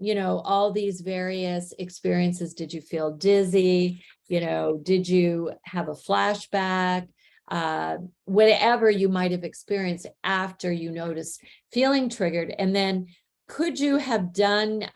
You know, all these various experiences. Did you feel dizzy? You know, did you have a flashback? whatever you might have experienced after you noticed feeling triggered. And then could you have done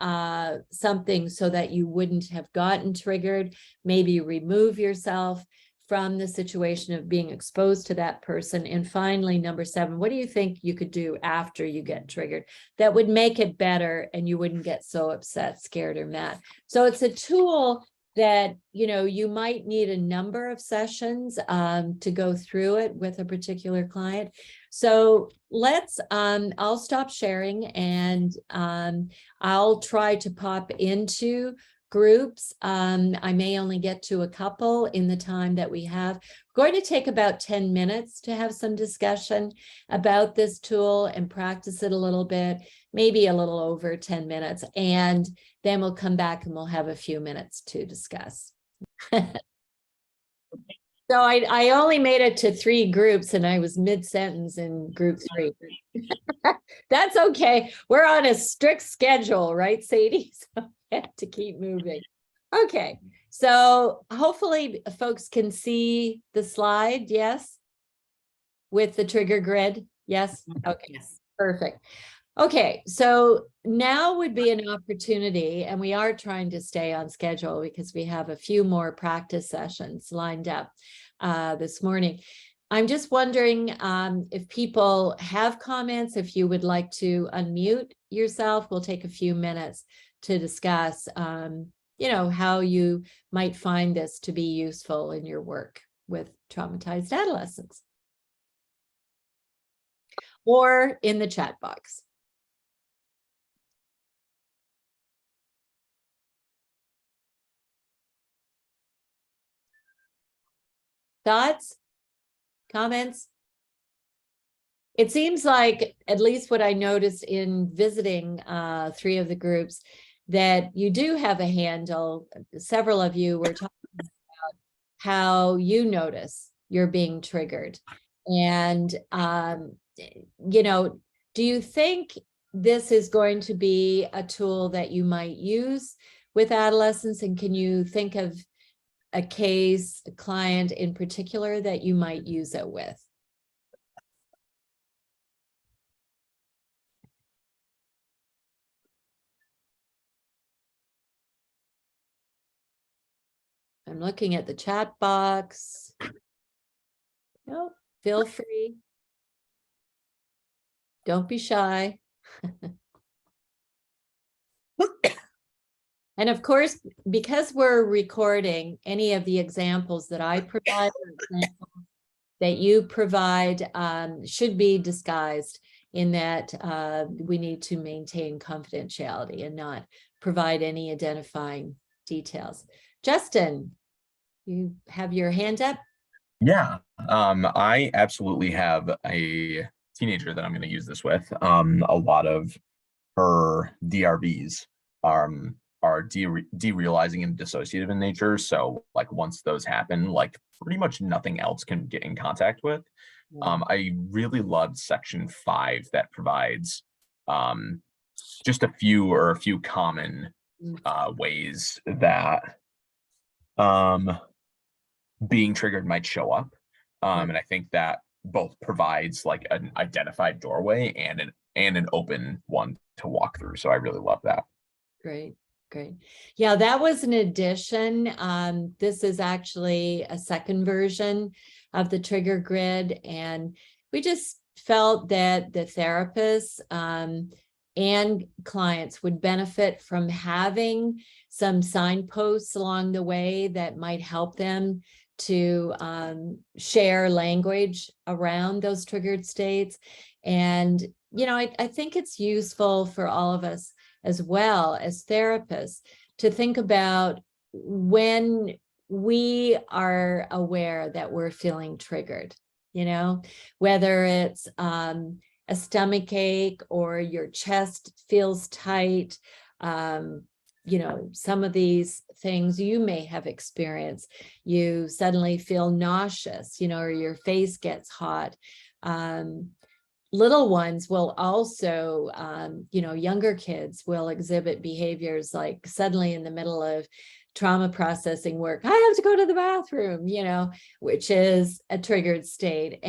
something so that you wouldn't have gotten triggered? Maybe remove yourself from the situation of being exposed to that person. And finally, number 7, what do you think you could do after you get triggered that would make it better and you wouldn't get so upset, scared, or mad? So it's a tool that, you know, you might need a number of sessions to go through it with a particular client. So let's, I'll stop sharing, and I'll try to pop into groups. I may only get to a couple in the time that we have. We're going to take about 10 minutes to have some discussion about this tool and practice it a little bit, maybe a little over 10 minutes. And then we'll come back and we'll have a few minutes to discuss. So I only made it to 3 groups, and I was mid-sentence in group 3. That's okay. We're on a strict schedule, right, Sadie? So we have to keep moving. Okay, so hopefully folks can see the slide, yes? With the trigger grid, yes? Okay, yes. Perfect. Okay, so now would be an opportunity, and we are trying to stay on schedule because we have a few more practice sessions lined up this morning. I'm just wondering if people have comments, if you would like to unmute yourself. We'll take a few minutes to discuss, you know, how you might find this to be useful in your work with traumatized adolescents, or in the chat box. Thoughts? Comments? It seems like, at least what I noticed in visiting 3 of the groups, that you do have a handle. Several of you were talking about how you notice you're being triggered. And, you know, do you think this is going to be a tool that you might use with adolescents? And can you think of a case, a client in particular that you might use it with? I'm looking at the chat box. No, feel free. Don't be shy. And of course, because we're recording, any of the examples that I provide, that you provide, should be disguised, in that we need to maintain confidentiality and not provide any identifying details. Justin, you have your hand up? Yeah, I absolutely have a teenager that I'm going to use this with. A lot of her DRVs are derealizing and dissociative in nature. So like once those happen, like pretty much nothing else can get in contact with. I really loved section 5 that provides just a few common ways that being triggered might show up. And I think that both provides like an identified doorway and an open one to walk through. So I really love that. Great. Great. Yeah, that was an addition. This is actually a second version of the trigger grid. And we just felt that the therapists and clients would benefit from having some signposts along the way that might help them to share language around those triggered states. And, you know, I think it's useful for all of us as well as therapists to think about when we are aware that we're feeling triggered, you know, whether it's a stomach ache or your chest feels tight. You know, some of these things you may have experienced. You suddenly feel nauseous, you know, or your face gets hot. Little ones will also, you know, younger kids will exhibit behaviors like suddenly in the middle of trauma processing work. I have to go to the bathroom, which is a triggered state.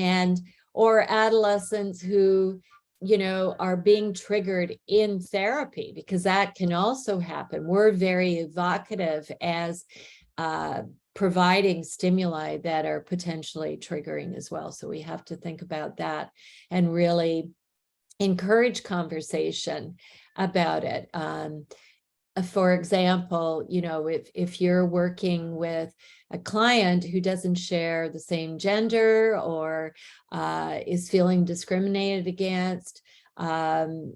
Or adolescents who, are being triggered in therapy, because that can also happen. We're very evocative as providing stimuli that are potentially triggering as well. So we have to think about that and really encourage conversation about it. For example, if you're working with a client who doesn't share the same gender or is feeling discriminated against, and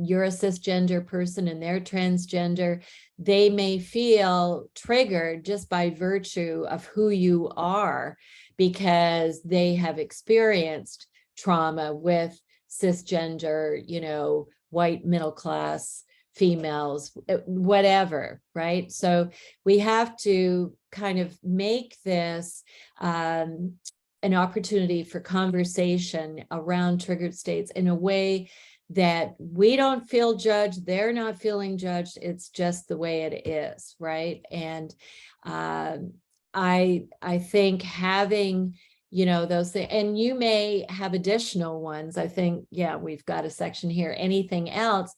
you're a cisgender person and they're transgender, they may feel triggered just by virtue of who you are, because they have experienced trauma with cisgender, white middle class females, whatever, right? So we have to kind of make this an opportunity for conversation around triggered states in a way that we don't feel judged, they're not feeling judged, it's just the way it is, right? And I think having those things, and you may have additional ones. I think, yeah, we've got a section here. Anything else?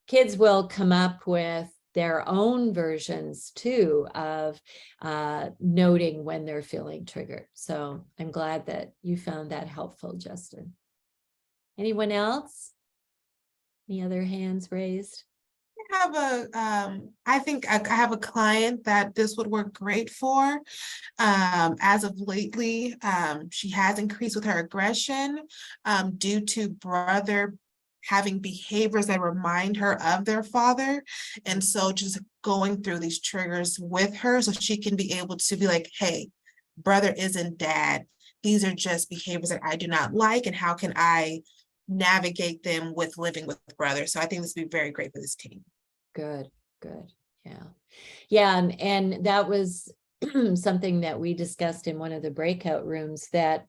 Kids will come up with their own versions too of noting when they're feeling triggered. So I'm glad that you found that helpful, Justin. Anyone else? Any other hands raised? I think I have a client that this would work great for. As of lately, she has increased with her aggression due to brother having behaviors that remind her of their father. And so just going through these triggers with her so she can be able to be like, hey, brother isn't dad. These are just behaviors that I do not like, and how can I navigate them with living with brother? So I think this would be very great for this team. Good. Yeah. And that was something that we discussed in one of the breakout rooms, that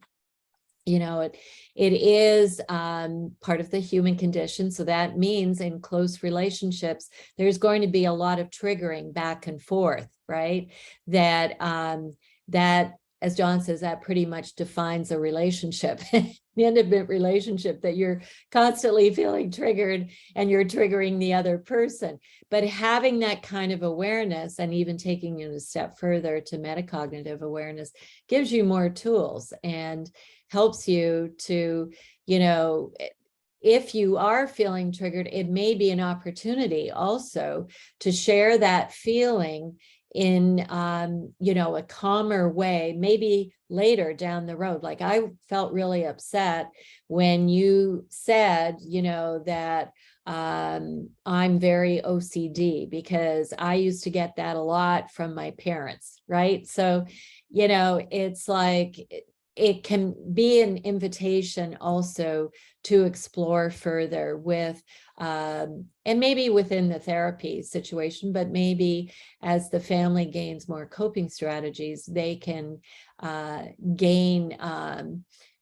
it is part of the human condition. So that means in close relationships, there's going to be a lot of triggering back and forth, right? That as John says, that pretty much defines a relationship, the intimate relationship, that you're constantly feeling triggered and you're triggering the other person. But having that kind of awareness, and even taking it a step further to metacognitive awareness, gives you more tools and helps you to, if you are feeling triggered, it may be an opportunity also to share that feeling in, a calmer way, maybe later down the road. Like, I felt really upset when you said, that I'm very OCD, because I used to get that a lot from my parents, right? So, it's like, it can be an invitation also to explore further with, and maybe within the therapy situation, but maybe as the family gains more coping strategies, they can gain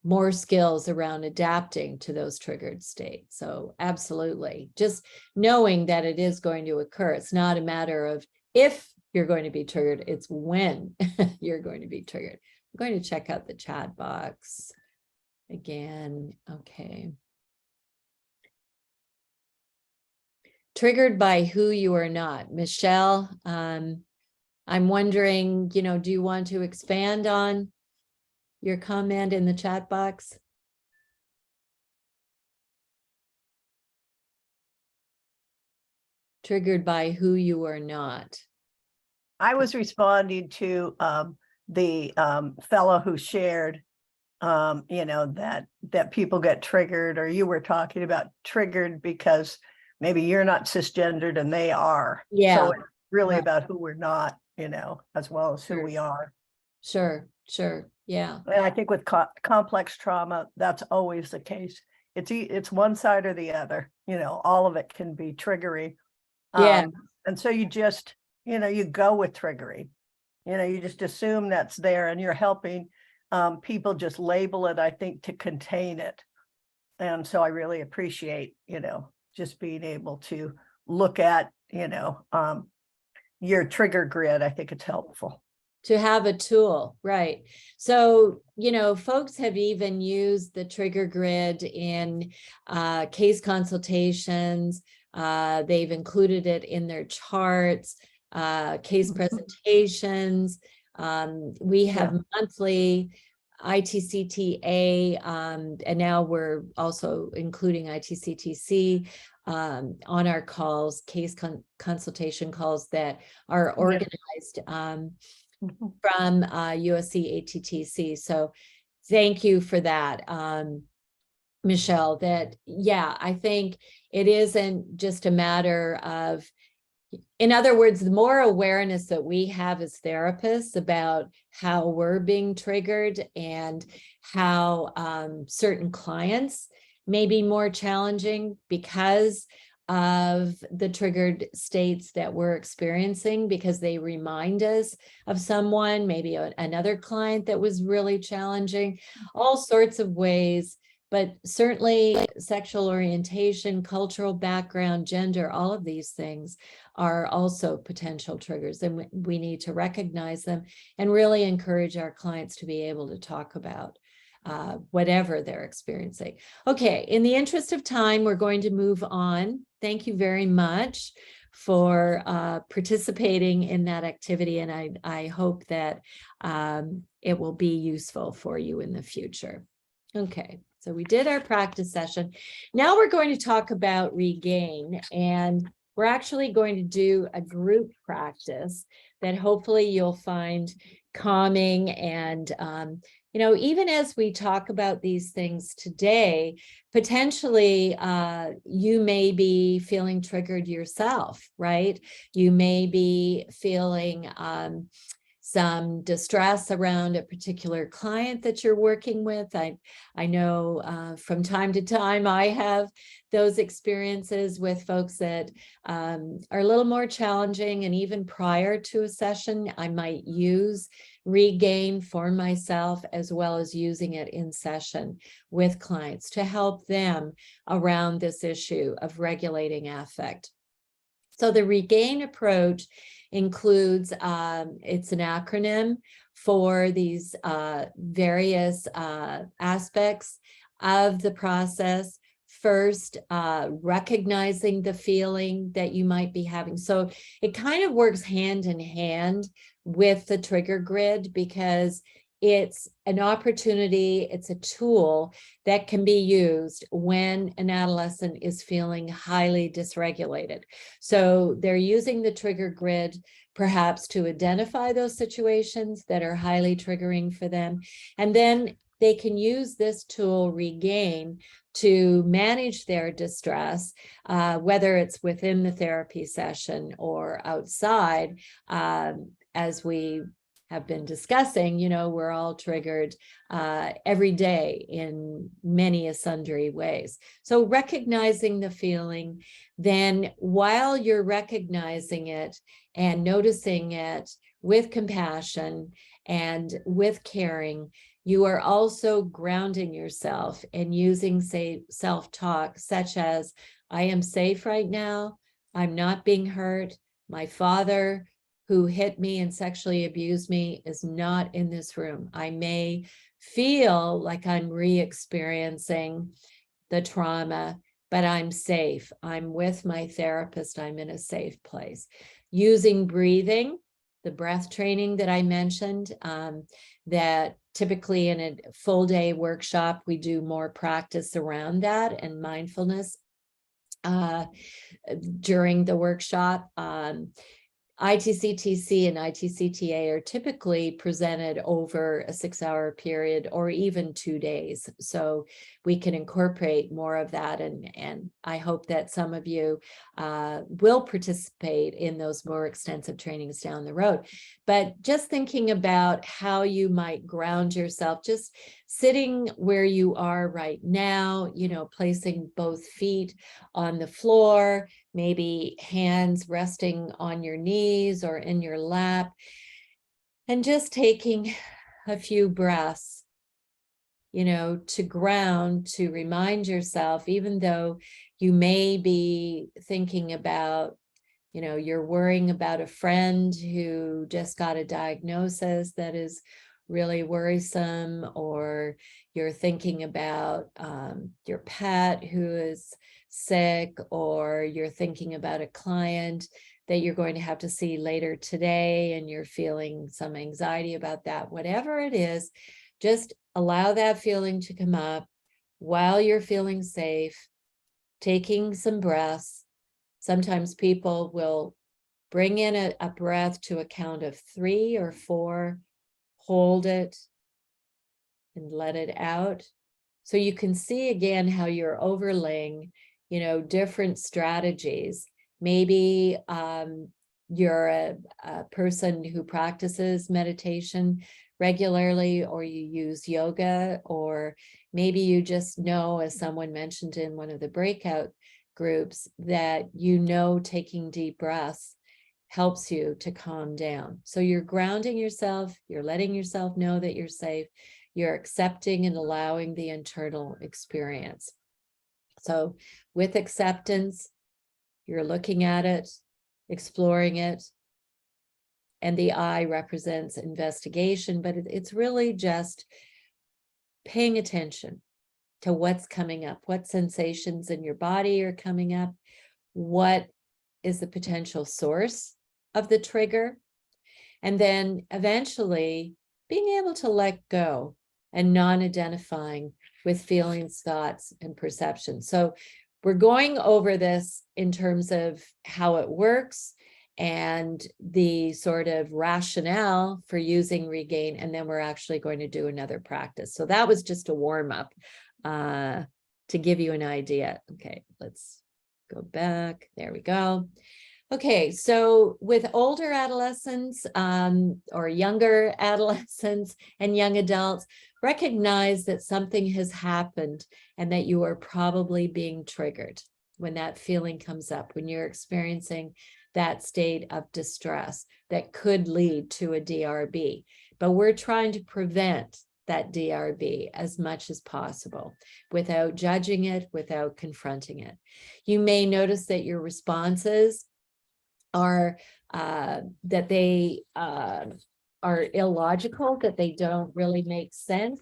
more skills around adapting to those triggered states. So absolutely, just knowing that it is going to occur. It's not a matter of if you're going to be triggered, it's when you're going to be triggered. I'm going to check out the chat box again. Okay. Triggered by who you are not. Michelle, I'm wondering, do you want to expand on your comment in the chat box? Triggered by who you are not. I was responding to the fellow who shared, that people get triggered, or you were talking about triggered because maybe you're not cisgendered and they are. Yeah. So it's really Right. about who we're not, as well as who Sure. we are. Sure. Yeah. And I think with complex trauma, that's always the case. It's one side or the other, all of it can be triggering. Yeah. And so you just, you go with triggering, you just assume that's there, and you're helping people just label it, I think, to contain it. And so I really appreciate, just being able to look at, your trigger grid, I think it's helpful. To have a tool, right? So, folks have even used the trigger grid in case consultations. They've included it in their charts, case presentations. We have monthly ITCT-A, and now we're also including ITCT-C on our calls, case consultation calls that are organized from USC ATTC. So thank you for that, Michelle. That, I think it isn't just a matter of, in other words, the more awareness that we have as therapists about how we're being triggered and how certain clients may be more challenging because of the triggered states that we're experiencing, because they remind us of someone, maybe another client that was really challenging, all sorts of ways. But certainly sexual orientation, cultural background, gender, all of these things are also potential triggers, and we need to recognize them and really encourage our clients to be able to talk about whatever they're experiencing. Okay, in the interest of time, we're going to move on. Thank you very much for participating in that activity, and I hope that it will be useful for you in the future. Okay, so we did our practice session. Now we're going to talk about regain, and we're actually going to do a group practice that hopefully you'll find calming. And even as we talk about these things today, potentially you may be feeling triggered yourself, right? You may be feeling some distress around a particular client that you're working with. I know from time to time I have those experiences with folks that are a little more challenging, and even prior to a session, I might use regain for myself, as well as using it in session with clients to help them around this issue of regulating affect. So the regain approach includes, it's an acronym for these various aspects of the process. First, recognizing the feeling that you might be having. So it kind of works hand in hand with the trigger grid, because it's an opportunity, it's a tool that can be used when an adolescent is feeling highly dysregulated. So they're using the trigger grid perhaps to identify those situations that are highly triggering for them. And then they can use this tool, regain, to manage their distress, whether it's within the therapy session or outside. As we have been discussing, we're all triggered every day in many sundry ways. So recognizing the feeling, then while you're recognizing it and noticing it with compassion and with caring, you are also grounding yourself and using, say, self-talk, such as, I am safe right now. I'm not being hurt. My father, who hit me and sexually abused me, is not in this room. I may feel like I'm re-experiencing the trauma, but I'm safe. I'm with my therapist. I'm in a safe place. Using breathing, the breath training that I mentioned, that typically in a full day workshop, we do more practice around that and mindfulness during the workshop. ITCT-C and ITCT-A are typically presented over a 6-hour period or even 2 days. So we can incorporate more of that. And I hope that some of you will participate in those more extensive trainings down the road. But just thinking about how you might ground yourself, just sitting where you are right now, placing both feet on the floor, maybe hands resting on your knees or in your lap, and just taking a few breaths, to ground, to remind yourself, even though you may be thinking about You know, you're worrying about a friend who just got a diagnosis that is really worrisome, or you're thinking about your pet who is sick, or you're thinking about a client that you're going to have to see later today and you're feeling some anxiety about that. Whatever it is, just allow that feeling to come up while you're feeling safe, taking some breaths. Sometimes people will bring in a breath to a count of 3 or 4, hold it, and let it out. So you can see again how you're overlaying, you know, different strategies. Maybe you're a person who practices meditation regularly, or you use yoga, or maybe you just know, as someone mentioned in one of the breakout groups, that you know taking deep breaths helps you to calm down. So you're grounding yourself, you're letting yourself know that you're safe, you're accepting and allowing the internal experience. So with acceptance, you're looking at it, exploring it, and the I represents investigation, but it's really just paying attention to what's coming up, what sensations in your body are coming up, what is the potential source of the trigger, and then eventually being able to let go and non-identifying with feelings, thoughts, and perceptions. So we're going over this in terms of how it works and the sort of rationale for using Regain, and then we're actually going to do another practice. So that was just a warm-up to give you an idea. Okay, let's go back. There we go. Okay, so with older adolescents or younger adolescents and young adults, recognize that something has happened and that you are probably being triggered when that feeling comes up, when you're experiencing that state of distress that could lead to a DRB. But we're trying to prevent that DRB as much as possible without judging it, without confronting it. You may notice that your responses are that they are illogical, that they don't really make sense.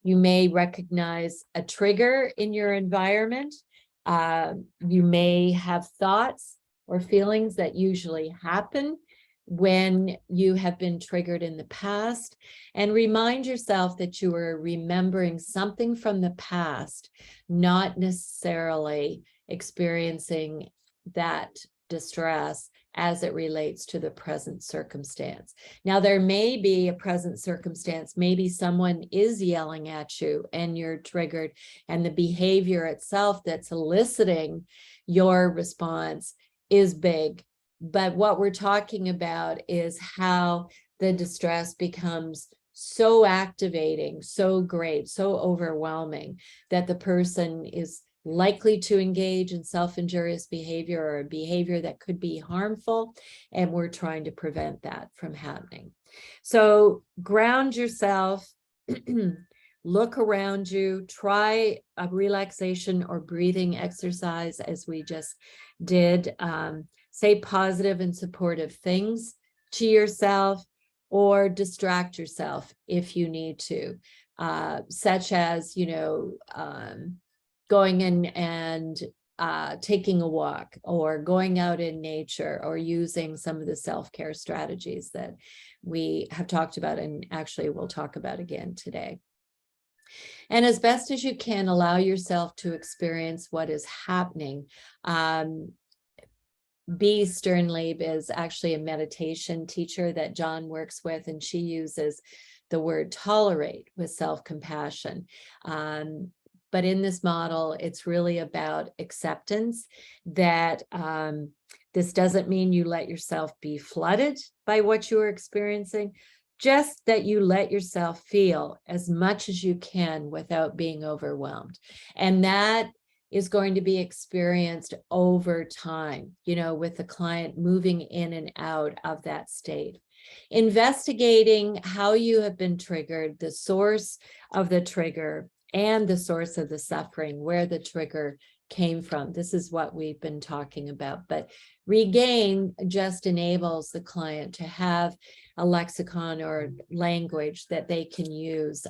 You may recognize a trigger in your environment. You may have thoughts or feelings that usually happen when you have been triggered in the past, and remind yourself that you are remembering something from the past, not necessarily experiencing that distress as it relates to the present circumstance. Now, there may be a present circumstance, maybe someone is yelling at you and you're triggered, and the behavior itself that's eliciting your response is big. But what we're talking about is how the distress becomes so activating, so great, so overwhelming that the person is likely to engage in self-injurious behavior or a behavior that could be harmful, and we're trying to prevent that from happening. So ground yourself, look around you, try a relaxation or breathing exercise as we just did. Say positive and supportive things to yourself, or distract yourself if you need to, such as, you know, going in and taking a walk, or going out in nature, or using some of the self-care strategies that we have talked about and actually we'll talk about again today. And as best as you can, allow yourself to experience what is happening. Bea Sternlieb is actually a meditation teacher that John works with, and she uses the word tolerate with self-compassion. But in this model, it's really about acceptance, that this doesn't mean you let yourself be flooded by what you are experiencing, just that you let yourself feel as much as you can without being overwhelmed. And that is going to be experienced over time, you know, with the client moving in and out of that state. Investigating how you have been triggered, the source of the trigger, and the source of the suffering, where the trigger came from. This is what we've been talking about, but Regain just enables the client to have a lexicon or language that they can use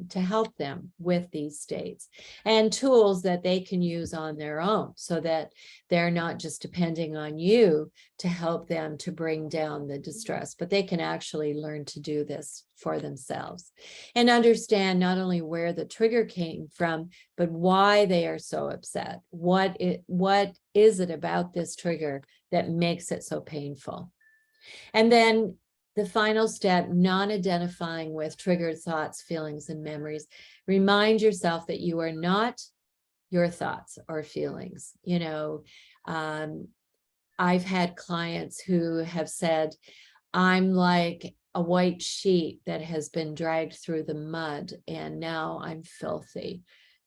to help them with these states, and tools that they can use on their own so that they're not just depending on you to help them to bring down the distress, but they can actually learn to do this for themselves and understand not only where the trigger came from, but why they are so upset. What is it about this trigger that makes it so painful? And then the final step, non-identifying with triggered thoughts, feelings, and memories. Remind yourself that you are not your thoughts or feelings. I've had clients who have said, I'm like a white sheet that has been dragged through the mud, and now I'm filthy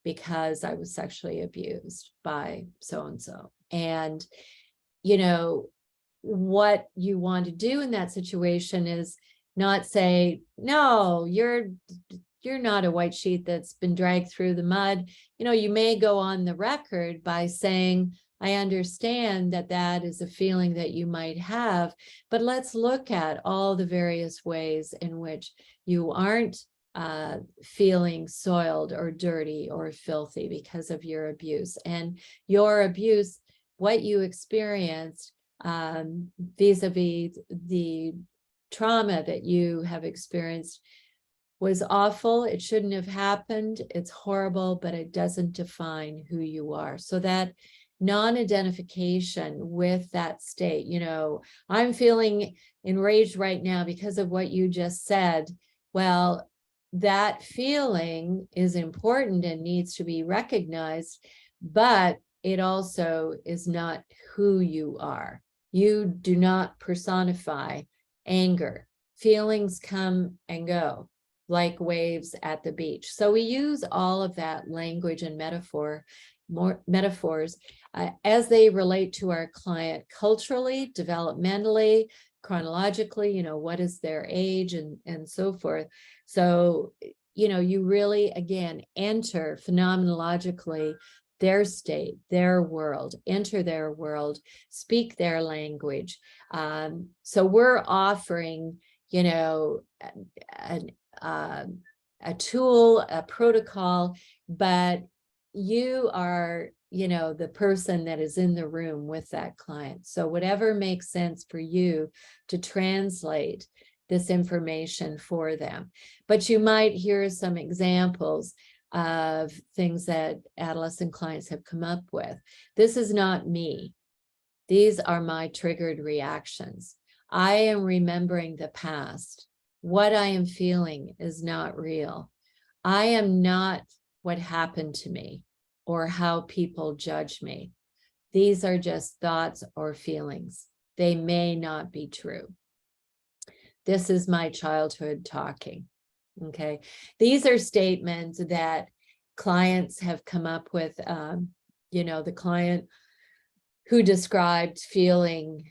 because I was sexually abused by so-and-so. And, what you want to do in that situation is not say, no, you're not a white sheet that's been dragged through the mud. You may go on the record by saying, I understand that that is a feeling that you might have, but let's look at all the various ways in which you aren't feeling soiled or dirty or filthy because of your abuse. And your abuse, what you experienced, vis-a-vis the trauma that you have experienced, was awful. It shouldn't have happened. It's horrible, but it doesn't define who you are. So that non-identification with that state, I'm feeling enraged right now because of what you just said. Well, that feeling is important and needs to be recognized, but it also is not who you are. You do not personify anger. Feelings come and go like waves at the beach. So we use all of that language and metaphors as they relate to our client culturally, developmentally, chronologically, what is their age and so forth. So, you really, again, enter phenomenologically their state, their world, enter their world, speak their language. So we're offering, a tool, a protocol, but you are, the person that is in the room with that client. So whatever makes sense for you to translate this information for them. But you might hear some examples of things that adolescent clients have come up with. This is not me. These are my triggered reactions. I am remembering the past. What I am feeling is not real. I am not what happened to me or how people judge me. These are just thoughts or feelings. They may not be true. This is my childhood talking. Okay, these are statements that clients have come up with. The client who described feeling,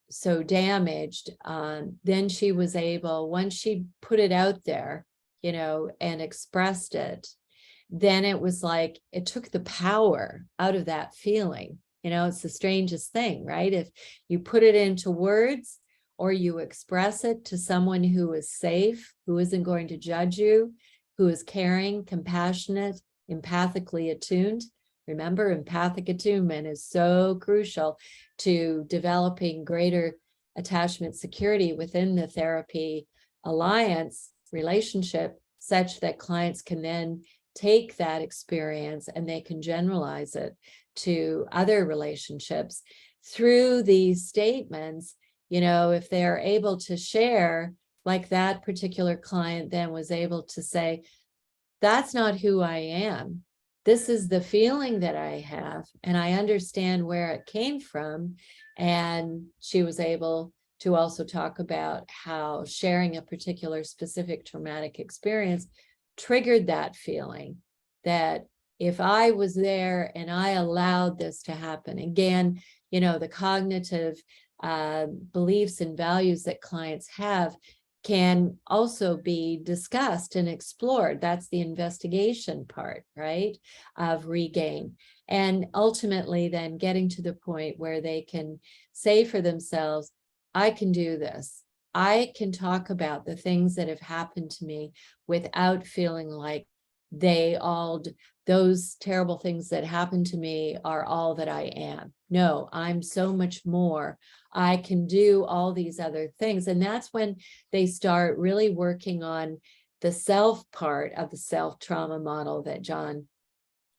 so damaged, then she was able, once she put it out there, and expressed it, then it was like it took the power out of that feeling. It's the strangest thing, right? If you put it into words, or you express it to someone who is safe, who isn't going to judge you, who is caring, compassionate, empathically attuned. Remember, empathic attunement is so crucial to developing greater attachment security within the therapy alliance relationship, such that clients can then take that experience and they can generalize it to other relationships through these statements. If they're able to share, like that particular client then was able to say, that's not who I am. This is the feeling that I have, and I understand where it came from. And she was able to also talk about how sharing a particular specific traumatic experience triggered that feeling, that if I was there and I allowed this to happen, again, the cognitive beliefs and values that clients have can also be discussed and explored. That's the investigation part, right, of regain. And ultimately then getting to the point where they can say for themselves, I can do this. I can talk about the things that have happened to me without feeling like those terrible things that happened to me are all that I am. No, I'm so much more. I can do all these other things. And that's when they start really working on the self part of the self-trauma model that John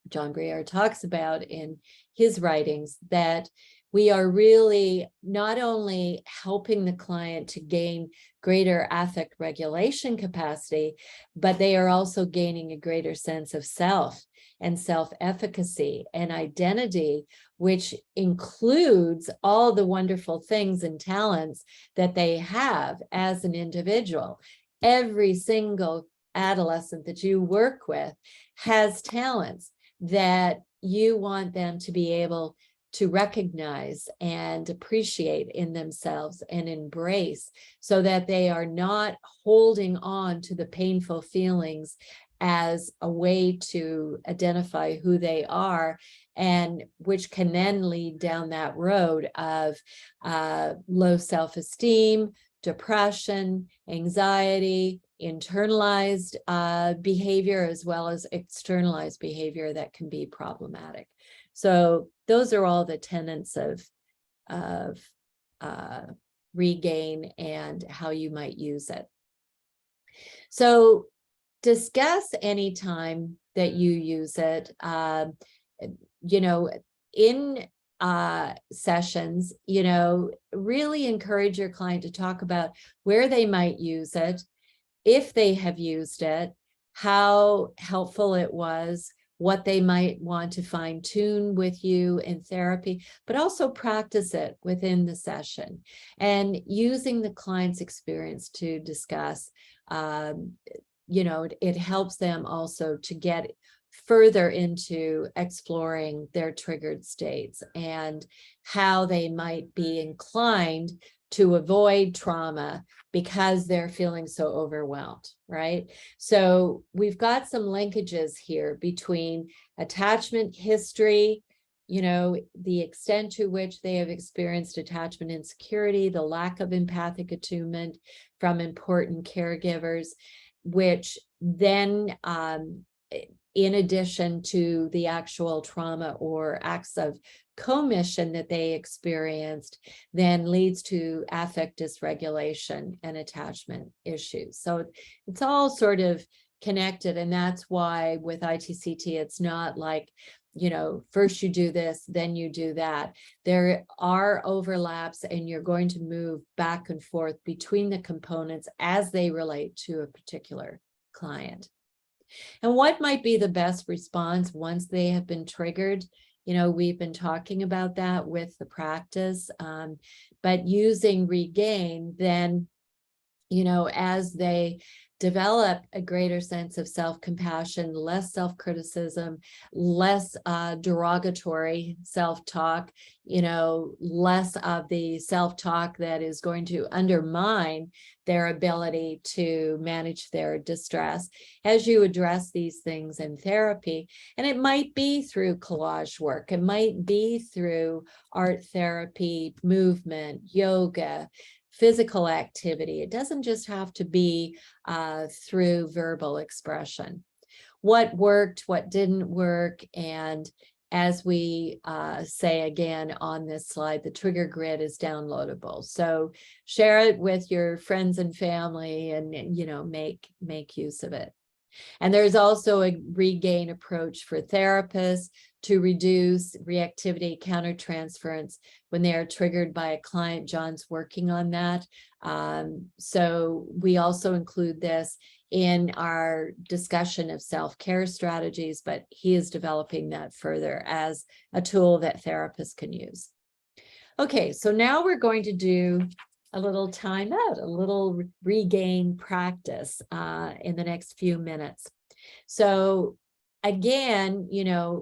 Briere talks about in his writings, that we are really not only helping the client to gain greater affect regulation capacity, but they are also gaining a greater sense of self and self-efficacy and identity, which includes all the wonderful things and talents that they have as an individual. Every single adolescent that you work with has talents that you want them to be able to recognize and appreciate in themselves and embrace, so that they are not holding on to the painful feelings as a way to identify who they are, and which can then lead down that road of low self-esteem, depression, anxiety, internalized behavior, as well as externalized behavior that can be problematic. So those are all the tenets of regain and how you might use it. So discuss any time that you use it, in sessions, really encourage your client to talk about where they might use it, if they have used it, how helpful it was, what they might want to fine tune with you in therapy, but also practice it within the session and using the client's experience to discuss. It helps them also to get further into exploring their triggered states and how they might be inclined to avoid trauma because they're feeling so overwhelmed, right? So we've got some linkages here between attachment history, the extent to which they have experienced attachment insecurity, the lack of empathic attunement from important caregivers, which then, in addition to the actual trauma or acts of commission that they experienced, then leads to affect dysregulation and attachment issues. So it's all sort of connected. And that's why with ITCT, it's not like, first you do this, then you do that. There are overlaps, and you're going to move back and forth between the components as they relate to a particular client. And what might be the best response once they have been triggered? We've been talking about that with the practice, but using regain, then, as they develop a greater sense of self-compassion, less self-criticism, less derogatory self-talk, less of the self-talk that is going to undermine their ability to manage their distress. As you address these things in therapy, and it might be through collage work, it might be through art therapy, movement, yoga, physical activity. It doesn't just have to be through verbal expression. What worked, what didn't work, and as we say again on this slide, the trigger grid is downloadable. So share it with your friends and family, and make use of it. And there's also a regain approach for therapists to reduce reactivity, countertransference when they are triggered by a client. John's working on that. So we also include this in our discussion of self-care strategies, but he is developing that further as a tool that therapists can use. Okay, so now we're going to do a little time out, a little regain practice in the next few minutes. So again,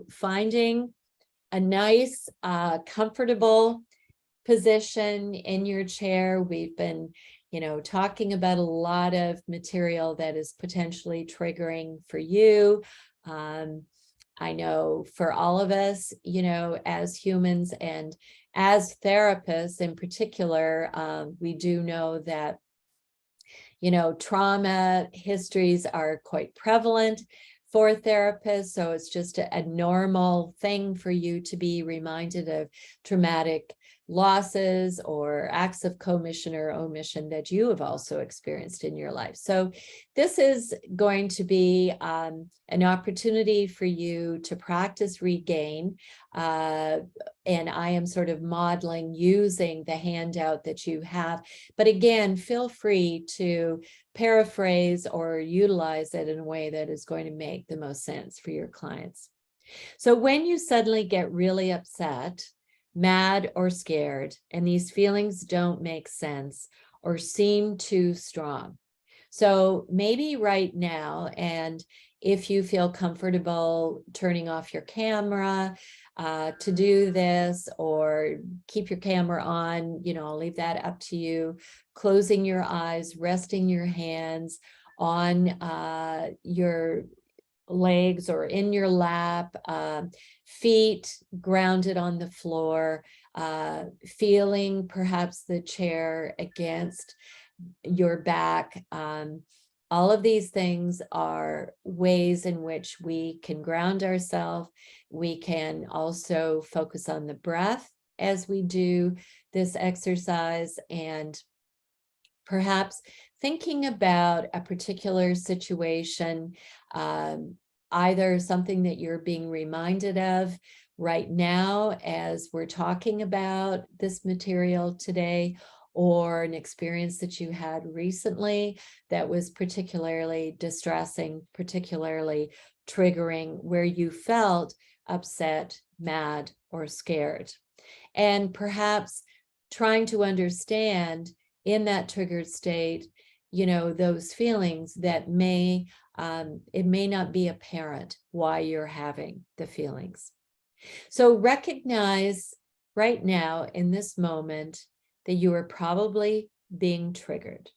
finding a nice, comfortable position in your chair. We've been, talking about a lot of material that is potentially triggering for you. I know for all of us, as humans and as therapists in particular, we do know that, trauma histories are quite prevalent for therapists. So it's just a normal thing for you to be reminded of traumatic losses or acts of commission or omission that you have also experienced in your life. So this is going to be an opportunity for you to practice regain. And I am sort of modeling using the handout that you have. But again, feel free to paraphrase or utilize it in a way that is going to make the most sense for your clients. So when you suddenly get really upset, mad or scared, and these feelings don't make sense or seem too strong. So maybe right now, and if you feel comfortable turning off your camera to do this, or keep your camera on, I'll leave that up to you. Closing your eyes, resting your hands on your legs or in your lap, feet grounded on the floor, feeling perhaps the chair against your back. All of these things are ways in which we can ground ourselves. We can also focus on the breath as we do this exercise, and perhaps thinking about a particular situation, either something that you're being reminded of right now as we're talking about this material today, or an experience that you had recently that was particularly distressing, particularly triggering, where you felt upset, mad, or scared. And perhaps trying to understand in that triggered state, those feelings that it may not be apparent why you're having the feelings. So recognize right now in this moment that you are probably being triggered.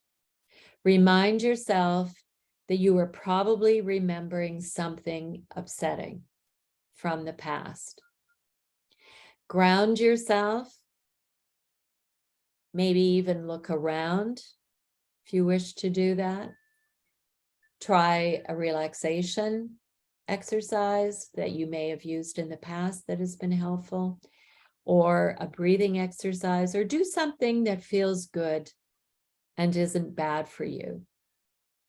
Remind yourself that you are probably remembering something upsetting from the past. Ground yourself. Maybe even look around if you wish to do that. Try a relaxation exercise that you may have used in the past that has been helpful, or a breathing exercise, or do something that feels good and isn't bad for you.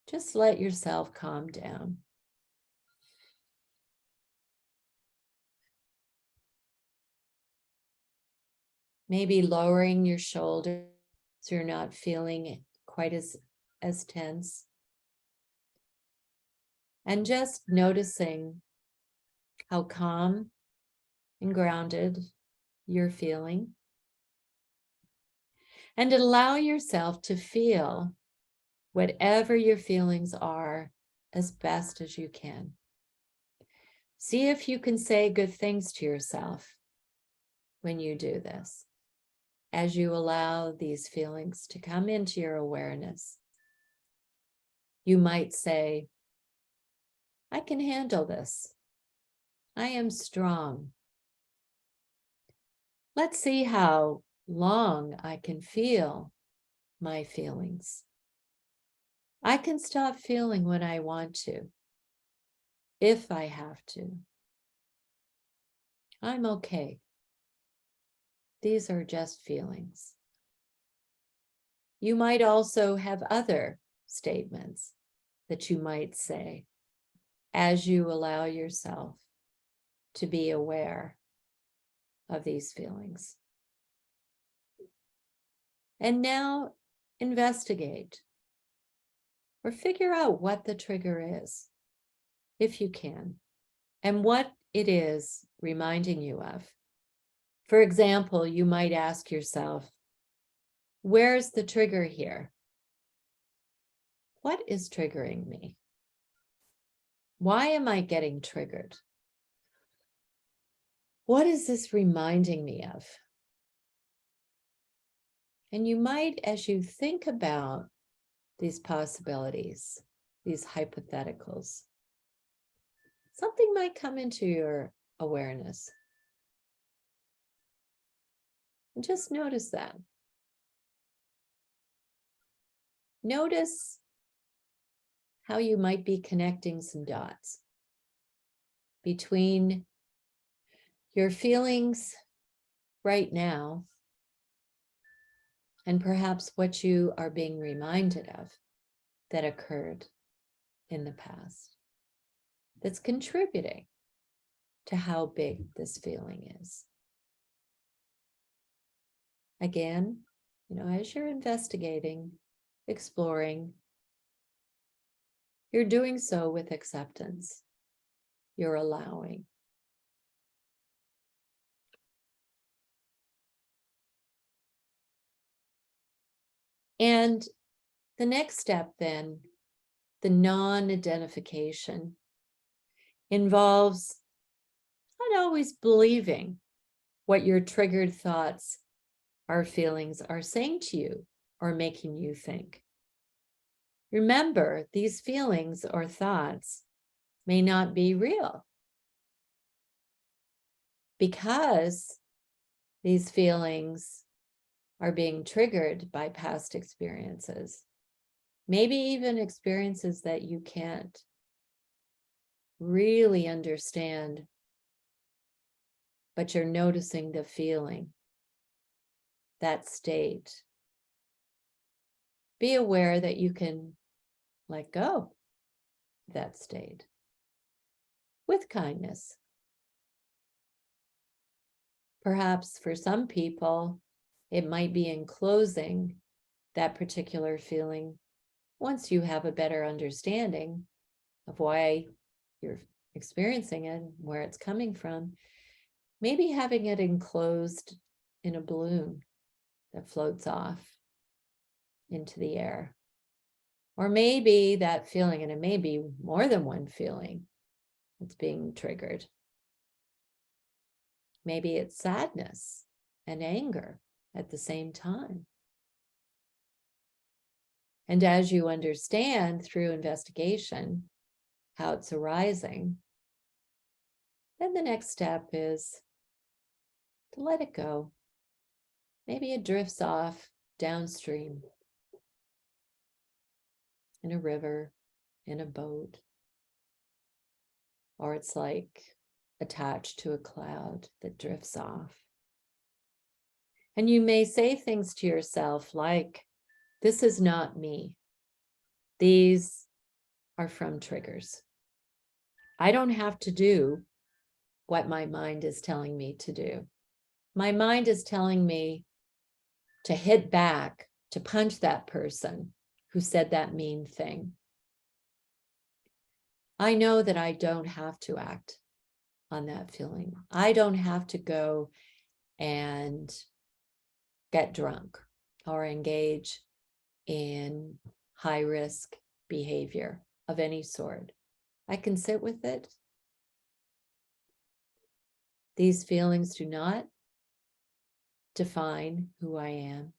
Just let yourself calm down. Maybe lowering your shoulders so you're not feeling quite as tense. And just noticing how calm and grounded you're feeling. And allow yourself to feel whatever your feelings are as best as you can. See if you can say good things to yourself when you do this, as you allow these feelings to come into your awareness. You might say, I can handle this. I am strong. Let's see how long I can feel my feelings. I can stop feeling when I want to, if I have to. I'm okay. These are just feelings. You might also have other statements that you might say as you allow yourself to be aware of these feelings. And now investigate or figure out what the trigger is, if you can, and what it is reminding you of. For example, you might ask yourself, where's the trigger here? What is triggering me? Why am I getting triggered? What is this reminding me of? And you might, as you think about these possibilities, these hypotheticals, something might come into your awareness. And just notice that. Notice how you might be connecting some dots between your feelings right now and perhaps what you are being reminded of that occurred in the past that's contributing to how big this feeling is. Again, as you're investigating, exploring, you're doing so with acceptance. You're allowing. And the next step then, the non-identification, involves not always believing what your triggered thoughts or feelings are saying to you or making you think. Remember, these feelings or thoughts may not be real because these feelings are being triggered by past experiences, maybe even experiences that you can't really understand, but you're noticing the feeling, that state. Be aware that you can let go of that state with kindness. Perhaps for some people, it might be enclosing that particular feeling once you have a better understanding of why you're experiencing it, where it's coming from. Maybe having it enclosed in a balloon that floats off into the air. Or maybe that feeling, and it may be more than one feeling that's being triggered. Maybe it's sadness and anger at the same time. And as you understand through investigation how it's arising, then the next step is to let it go. Maybe it drifts off downstream in a river, in a boat, or it's like attached to a cloud that drifts off. And you may say things to yourself like, this is not me. These are from triggers. I don't have to do what my mind is telling me to do. My mind is telling me to hit back, to punch that person who said that mean thing. I know that I don't have to act on that feeling. I don't have to go and get drunk or engage in high-risk behavior of any sort. I can sit with it. These feelings do not define who I am.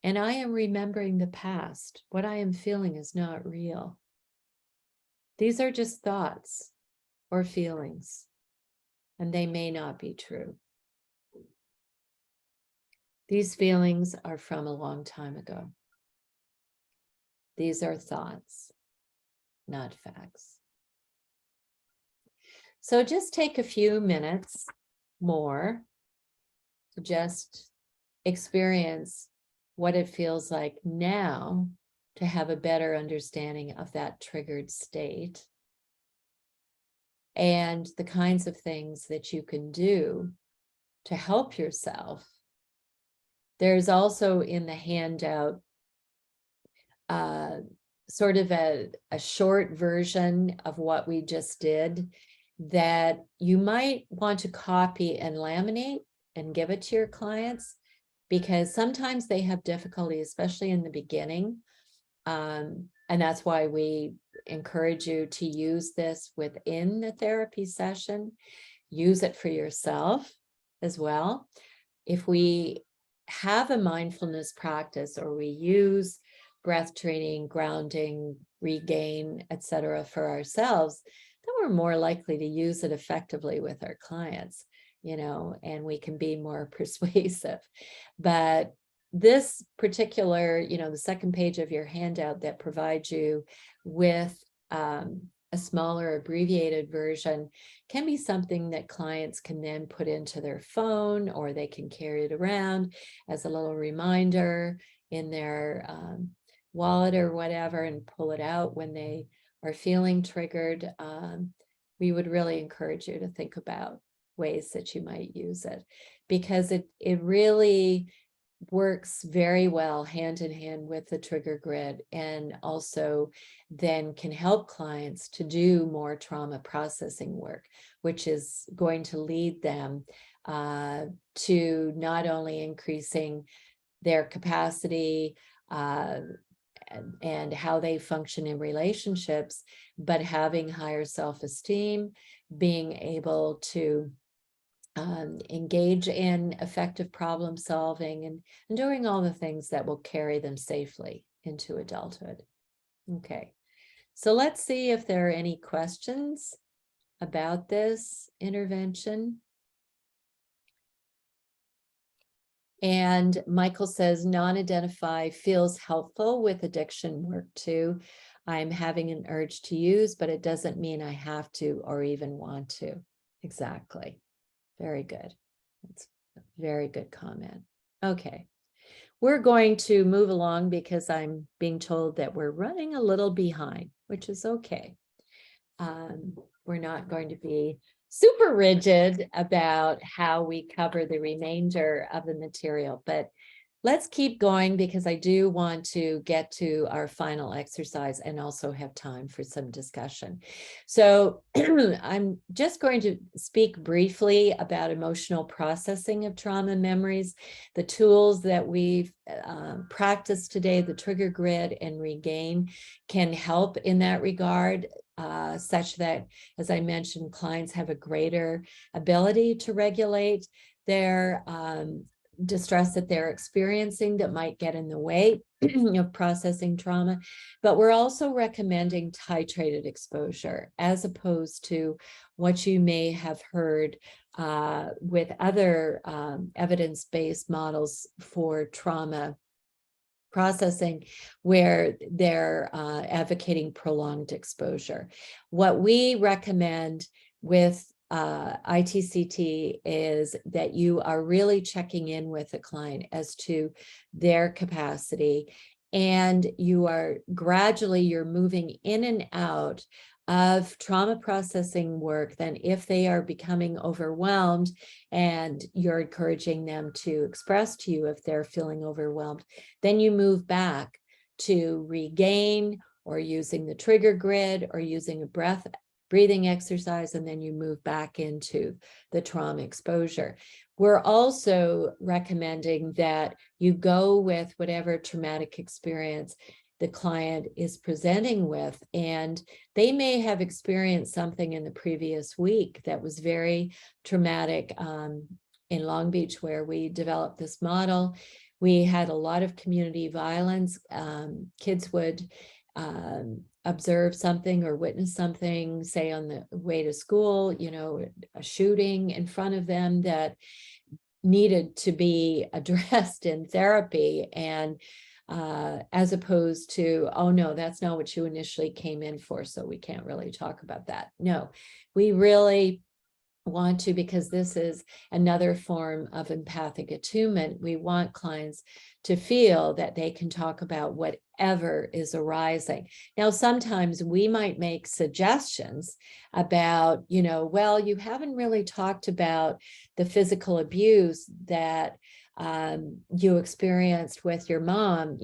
And I am remembering the past. What I am feeling is not real. These are just thoughts or feelings, and they may not be true. These feelings are from a long time ago. These are thoughts, not facts. So just take a few minutes more to just experience what it feels like now to have a better understanding of that triggered state and the kinds of things that you can do to help yourself. There's also in the handout sort of a short version of what we just did that you might want to copy and laminate and give it to your clients, because sometimes they have difficulty, especially in the beginning. And that's why we encourage you to use this within the therapy session. Use it for yourself as well. if we have a mindfulness practice or we use breath training, grounding, regain, etc. for ourselves, then we're more likely to use it effectively with our clients, and we can be more persuasive. But this particular, the second page of your handout that provides you with a smaller abbreviated version can be something that clients can then put into their phone, or they can carry it around as a little reminder in their wallet or whatever, and pull it out when they are feeling triggered. We would really encourage you to think about ways that you might use it, because it really works very well hand in hand with the trigger grid, and also then can help clients to do more trauma processing work, which is going to lead them to not only increasing their capacity and how they function in relationships, but having higher self-esteem, being able to engage in effective problem solving, and doing all the things that will carry them safely into adulthood. Okay, so let's see if there are any questions about this intervention. And Michael says, non-identify feels helpful with addiction work too. I'm having an urge to use, but it doesn't mean I have to or even want to. Exactly. Very good. That's a very good comment. Okay. We're going to move along because I'm being told that we're running a little behind, which is okay. We're not going to be super rigid about how we cover the remainder of the material, but let's keep going because I do want to get to our final exercise and also have time for some discussion. So I'm just going to speak briefly about emotional processing of trauma memories. The tools that we've practiced today, the trigger grid and regain, can help in that regard. Such that, as I mentioned, clients have a greater ability to regulate their distress that they're experiencing that might get in the way of processing trauma. But we're also recommending titrated exposure, as opposed to what you may have heard with other evidence-based models for trauma processing, where they're advocating prolonged exposure. What we recommend with ITCT is that you are really checking in with the client as to their capacity, and you are gradually, you're moving in and out of trauma processing work. Then if they are becoming overwhelmed, and you're encouraging them to express to you if they're feeling overwhelmed, then you move back to regain, or using the trigger grid, or using a breathing exercise, and then you move back into the trauma exposure. We're also recommending that you go with whatever traumatic experience the client is presenting with, and they may have experienced something in the previous week that was very traumatic. In Long Beach, where we developed this model, we had a lot of community violence. Kids would observe something or witness something, say on the way to school, a shooting in front of them that needed to be addressed in therapy. And as opposed to, oh no, that's not what you initially came in for, so we can't really talk about that. No, we really want to, because this is another form of empathic attunement, we want clients to feel that they can talk about whatever is arising. Now, sometimes we might make suggestions about, well, you haven't really talked about the physical abuse that you experienced with your mom,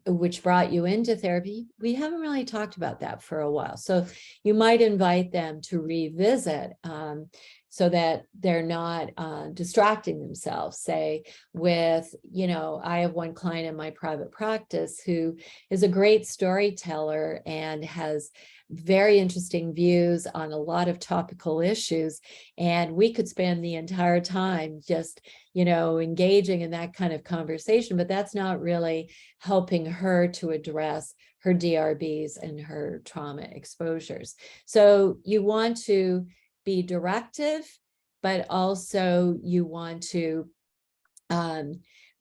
which brought you into therapy. We haven't really talked about that for a while. So you might invite them to revisit so that they're not distracting themselves. Say with, I have one client in my private practice who is a great storyteller and has very interesting views on a lot of topical issues. And we could spend the entire time just, engaging in that kind of conversation, but that's not really helping her to address her DRBs and her trauma exposures. So you want to be directive, but also you want to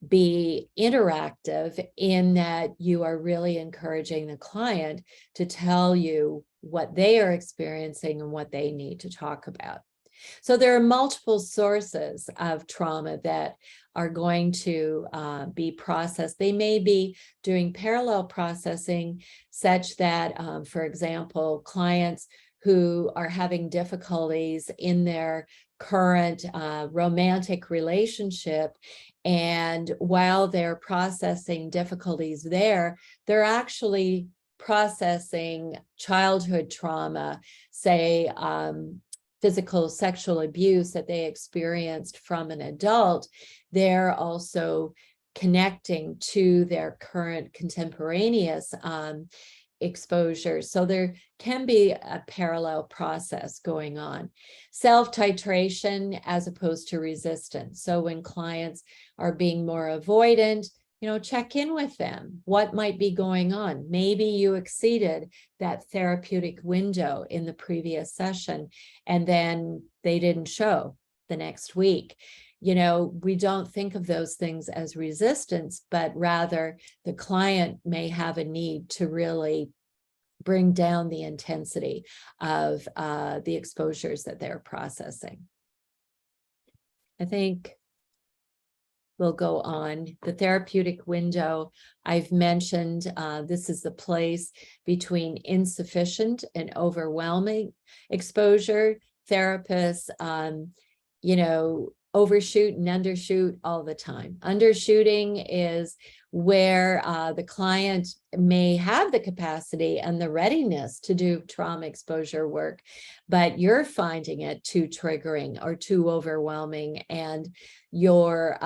be interactive in that you are really encouraging the client to tell you what they are experiencing and what they need to talk about. So there are multiple sources of trauma that are going to be processed. They may be doing parallel processing such that, for example, clients who are having difficulties in their current romantic relationship, and while they're processing difficulties there, they're actually processing childhood trauma, say physical sexual abuse that they experienced from an adult. They're also connecting to their current contemporaneous exposure. So there can be a parallel process going on. Self-titration as opposed to resistance. So when clients are being more avoidant, check in with them. What might be going on? Maybe you exceeded that therapeutic window in the previous session, and then they didn't show the next week. We don't think of those things as resistance, but rather the client may have a need to really bring down the intensity of the exposures that they're processing. I think we'll go on. The therapeutic window, I've mentioned, this is the place between insufficient and overwhelming exposure. Therapists, overshoot and undershoot all the time. Undershooting is where the client may have the capacity and the readiness to do trauma exposure work, but you're finding it too triggering or too overwhelming, and you're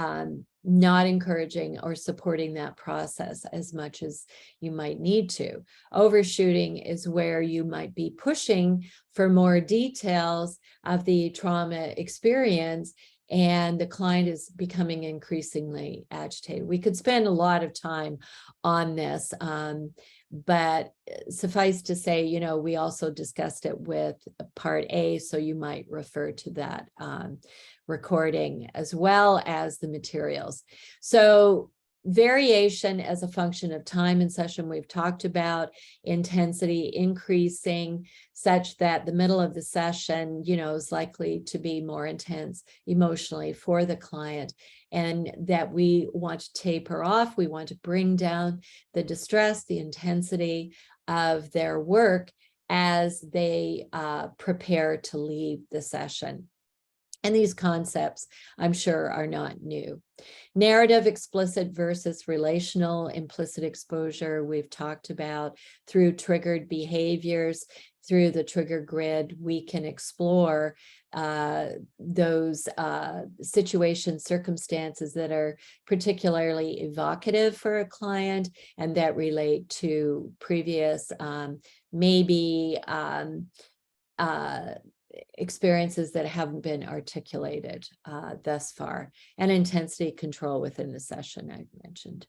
not encouraging or supporting that process as much as you might need to. Overshooting is where you might be pushing for more details of the trauma experience, and the client is becoming increasingly agitated. We could spend a lot of time on this, but suffice to say, we also discussed it with part A, so you might refer to that recording as well as the materials. So variation as a function of time in session, we've talked about intensity increasing such that the middle of the session, is likely to be more intense emotionally for the client, and that we want to taper off. We want to bring down the distress, the intensity of their work as they prepare to leave the session. And these concepts, I'm sure, are not new. Narrative explicit versus relational implicit exposure, we've talked about through triggered behaviors. Through the trigger grid, we can explore those situations, circumstances that are particularly evocative for a client and that relate to previous, maybe experiences that haven't been articulated thus far, and intensity control within the session I've mentioned.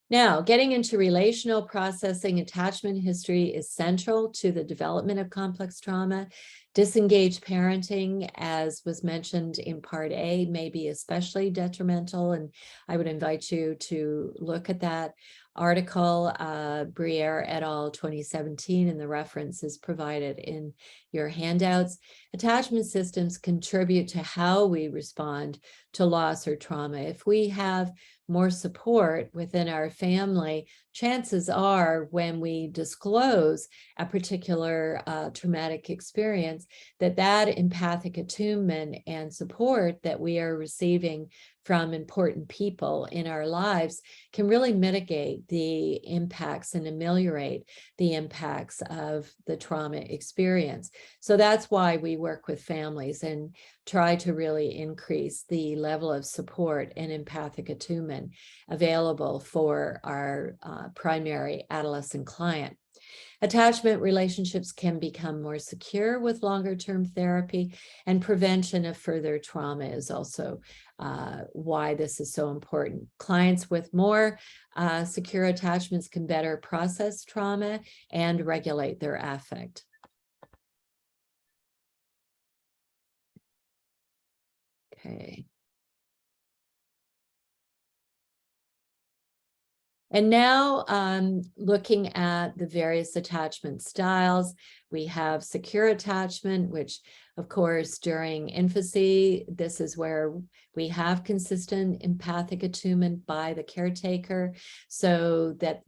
Now, getting into relational processing, attachment history is central to the development of complex trauma. Disengaged parenting, as was mentioned in part A, may be especially detrimental, and I would invite you to look at that article, Briere et al. 2017, and the reference is provided in your handouts. Attachment systems contribute to how we respond to loss or trauma. If we have more support within our family, chances are when we disclose a particular traumatic experience, clients that that empathic attunement and support that we are receiving from important people in our lives can really mitigate the impacts and ameliorate the impacts of the trauma experience. So that's why we work with families and try to really increase the level of support and empathic attunement available for our primary adolescent client. Attachment relationships can become more secure with longer-term therapy, and prevention of further trauma is also why this is so important. Clients with more secure attachments can better process trauma and regulate their affect. Okay. And now looking at the various attachment styles, we have secure attachment, which of course during infancy, this is where we have consistent empathic attunement by the caretaker so that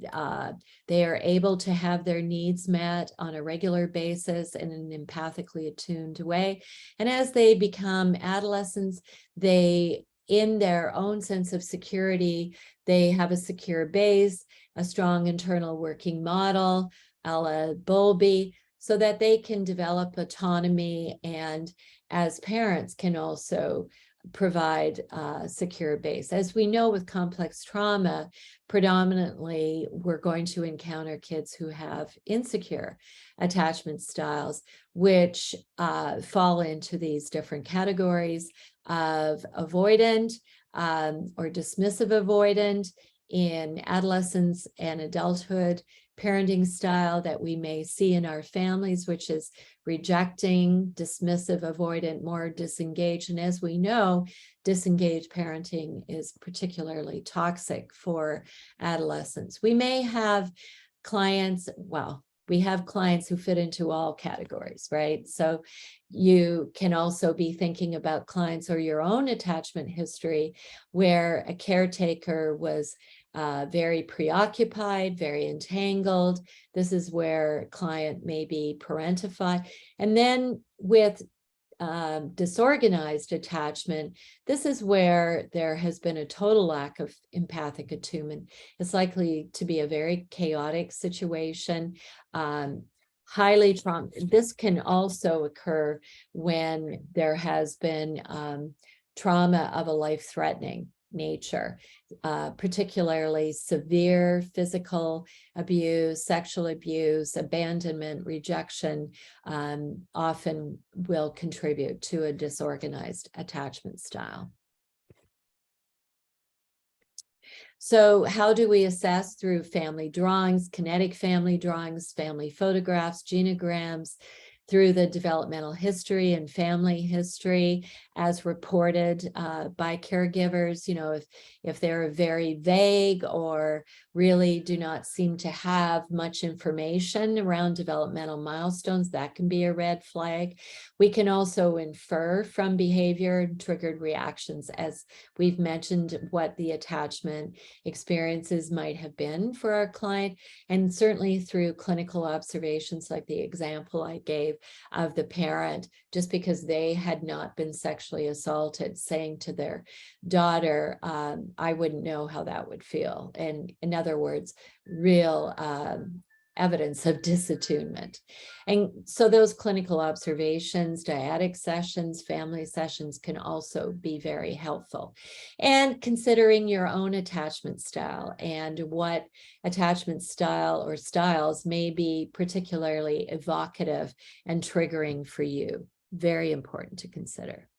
they are able to have their needs met on a regular basis in an empathically attuned way. And as they become adolescents, they, in their own sense of security, they have a secure base, a strong internal working model, a la Bowlby, so that they can develop autonomy and as parents can also provide a secure base. As we know with complex trauma, predominantly we're going to encounter kids who have insecure attachment styles, which fall into these different categories of avoidant or dismissive avoidant in adolescence and adulthood, parenting style that we may see in our families, which is rejecting, dismissive, avoidant, more disengaged. And as we know, disengaged parenting is particularly toxic for adolescents. We may have clients, well, we have clients who fit into all categories, right? So you can also be thinking about clients or your own attachment history where a caretaker was very preoccupied, very entangled. This is where a client may be parentified. And then with disorganized attachment, this is where there has been a total lack of empathic attunement. It's likely to be a very chaotic situation, highly trauma. This can also occur when there has been trauma of a life-threatening nature, particularly severe physical abuse, sexual abuse, abandonment, rejection, often will contribute to a disorganized attachment style. So how do we assess? Through family drawings, kinetic family drawings, family photographs, genograms, through the developmental history and family history as reported by caregivers. You know, if they're very vague or really do not seem to have much information around developmental milestones, that can be a red flag. We can also infer from behavior and triggered reactions, as we've mentioned, what the attachment experiences might have been for our client, and certainly through clinical observations like the example I gave of the parent, just because they had not been sexually assaulted, saying to their daughter, I wouldn't know how that would feel. And in other words, real evidence of disattunement. And so those clinical observations, dyadic sessions, family sessions can also be very helpful. And considering your own attachment style and what attachment style or styles may be particularly evocative and triggering for you. Very important to consider.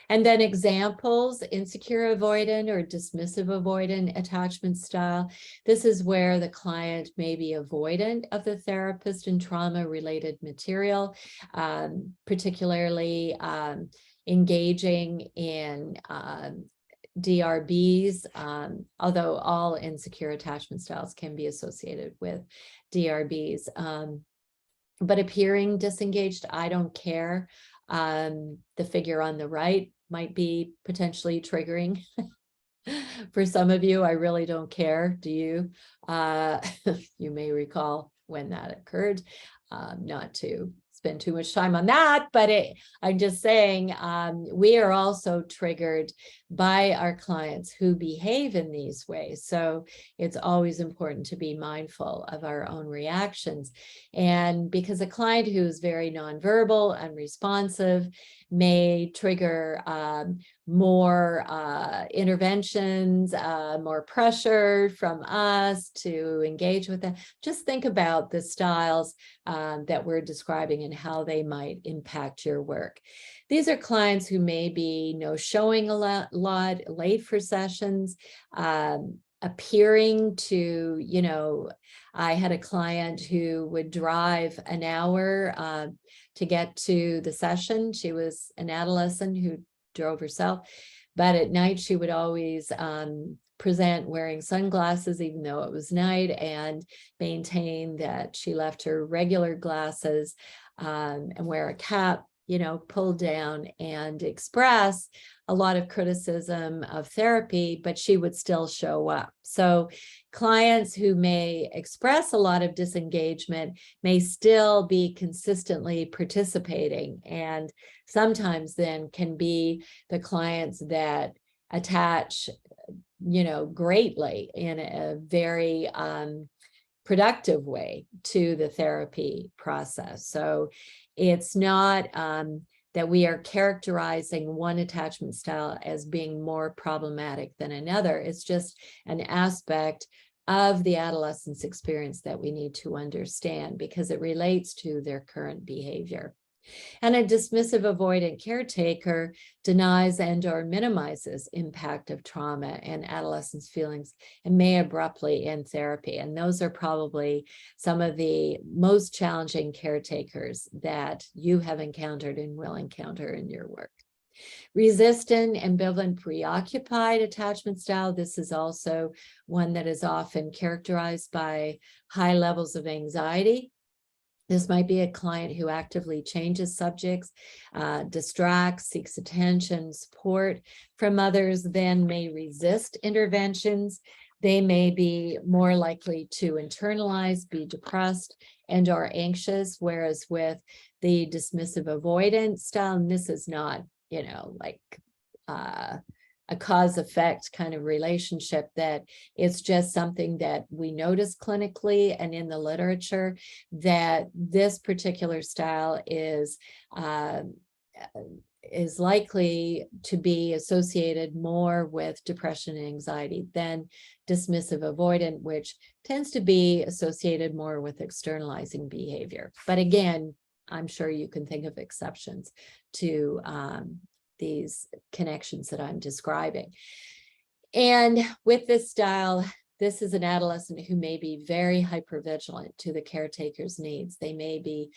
And then examples: insecure avoidant or dismissive avoidant attachment style. This is where the client may be avoidant of the therapist and trauma-related material, particularly engaging in DRBs, although all insecure attachment styles can be associated with DRBs. But appearing disengaged, I don't care. The figure on the right might be potentially triggering. For some of you, I really don't care. Do you? You may recall when that occurred, not to spend too much time on that, but I'm just saying we are also triggered by our clients who behave in these ways. So it's always important to be mindful of our own reactions. And because a client who's very nonverbal, unresponsive, may trigger more interventions, more pressure from us to engage with them. Just think about the styles that we're describing and how they might impact your work. These are clients who may be no showing a lot, late for sessions, appearing to, you know, I had a client who would drive an hour to get to the session. She was an adolescent who drove herself, but at night she would always present wearing sunglasses, even though it was night, and maintain that she left her regular glasses and wear a cap, you know, pulled down, and express a lot of criticism of therapy, but she would still show up. So clients who may express a lot of disengagement may still be consistently participating, and sometimes then can be the clients that attach, you know, greatly in a very productive way to the therapy process. So it's not that we are characterizing one attachment style as being more problematic than another. It's just an aspect of the adolescent's experience that we need to understand because it relates to their current behavior. And a dismissive avoidant caretaker denies and or minimizes impact of trauma and adolescents' feelings and may abruptly end therapy. And those are probably some of the most challenging caretakers that you have encountered and will encounter in your work. Resistant, ambivalent, preoccupied attachment style. This is also one that is often characterized by high levels of anxiety. This might be a client who actively changes subjects, distracts, seeks attention, support from others, then may resist interventions. They may be more likely to internalize, be depressed, and are anxious, whereas with the dismissive avoidant style, and this is not, you know, like a cause-effect kind of relationship, that it's just something that we notice clinically and in the literature, that this particular style is likely to be associated more with depression and anxiety than dismissive avoidant, which tends to be associated more with externalizing behavior. But again, I'm sure you can think of exceptions to these connections that I'm describing. And with this style, this is an adolescent who may be very hypervigilant to the caretaker's needs. The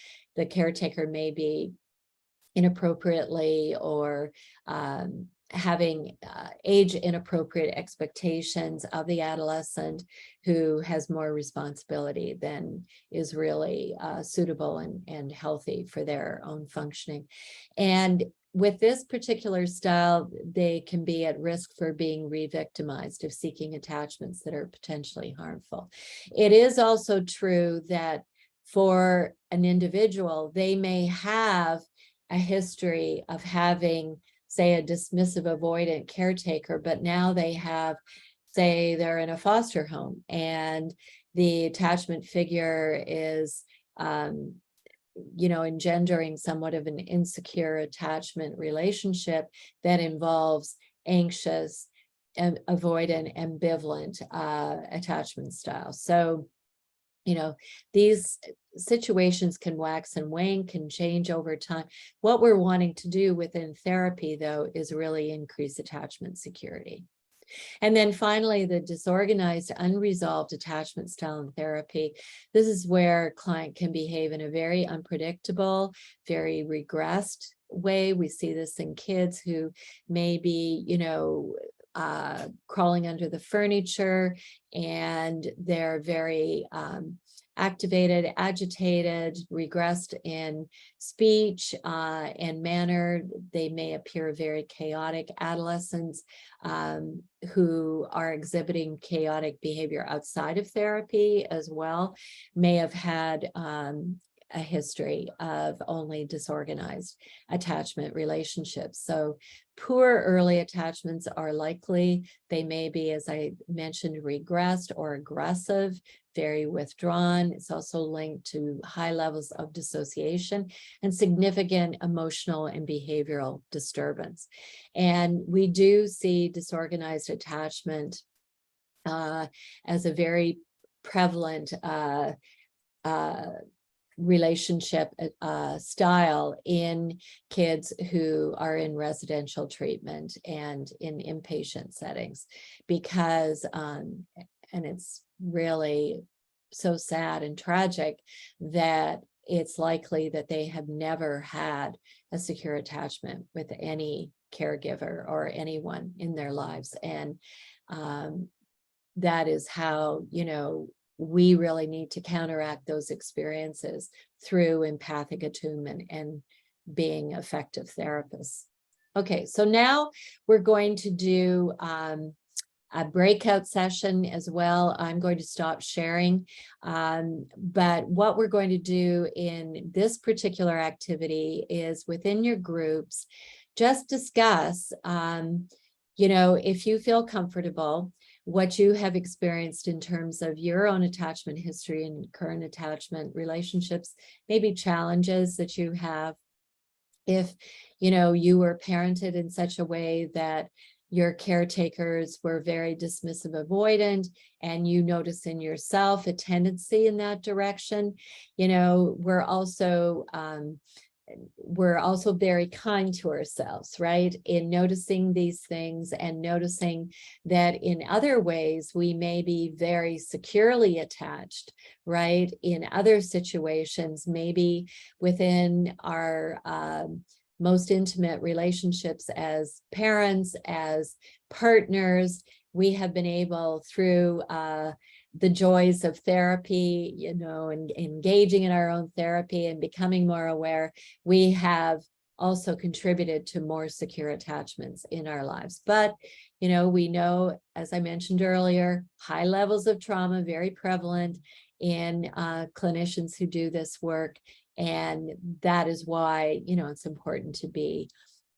caretaker may be inappropriately or having age inappropriate expectations of the adolescent who has more responsibility than is really suitable and healthy for their own functioning. And with this particular style, they can be at risk for being re-victimized of seeking attachments that are potentially harmful. It is also true that for an individual, they may have a history of having, say, a dismissive avoidant caretaker, but now they have, say, they're in a foster home and the attachment figure is you know, engendering somewhat of an insecure attachment relationship that involves anxious and avoidant, ambivalent attachment styles. So, you know, these situations can wax and wane, can change over time. What we're wanting to do within therapy, though, is really increase attachment security. And then finally, the disorganized, unresolved attachment style in therapy. This is where a client can behave in a very unpredictable, very regressed way. We see this in kids who may be, you know, crawling under the furniture, and they're very activated, agitated, regressed in speech and manner. They may appear very chaotic. Adolescents who are exhibiting chaotic behavior outside of therapy as well may have had a history of only disorganized attachment relationships. So poor early attachments are likely. They may be, as I mentioned, regressed or aggressive, very withdrawn. It's also linked to high levels of dissociation and significant emotional and behavioral disturbance. And we do see disorganized attachment as a very prevalent relationship style in kids who are in residential treatment and in inpatient settings, because and it's really so sad and tragic that it's likely that they have never had a secure attachment with any caregiver or anyone in their lives. And that is how, we really need to counteract those experiences through empathic attunement and being effective therapists. Okay, so now we're going to do a breakout session as well. I'm going to stop sharing, but what we're going to do in this particular activity is within your groups, just discuss, if you feel comfortable, what you have experienced in terms of your own attachment history and current attachment relationships, maybe challenges that you have. If, you were parented in such a way that your caretakers were very dismissive, avoidant, and you notice in yourself a tendency in that direction, we're also very kind to ourselves, right? In noticing these things and noticing that in other ways we may be very securely attached, right? In other situations, maybe within our most intimate relationships as parents, as partners, we have been able through the joys of therapy, and engaging in our own therapy and becoming more aware, we have also contributed to more secure attachments in our lives. But, we know, as I mentioned earlier, high levels of trauma, very prevalent in clinicians who do this work. And that is why, it's important to be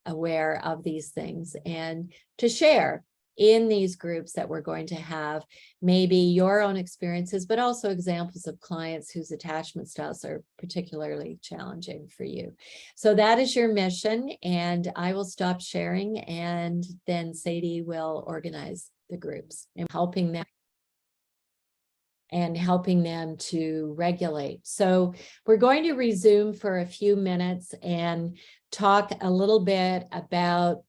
aware of these things and to share in these groups that we're going to have, maybe your own experiences, but also examples of clients whose attachment styles are particularly challenging for you. So that is your mission, and I will stop sharing, and then Sadie will organize the groups and helping them to regulate. So we're going to resume for a few minutes and talk a little bit about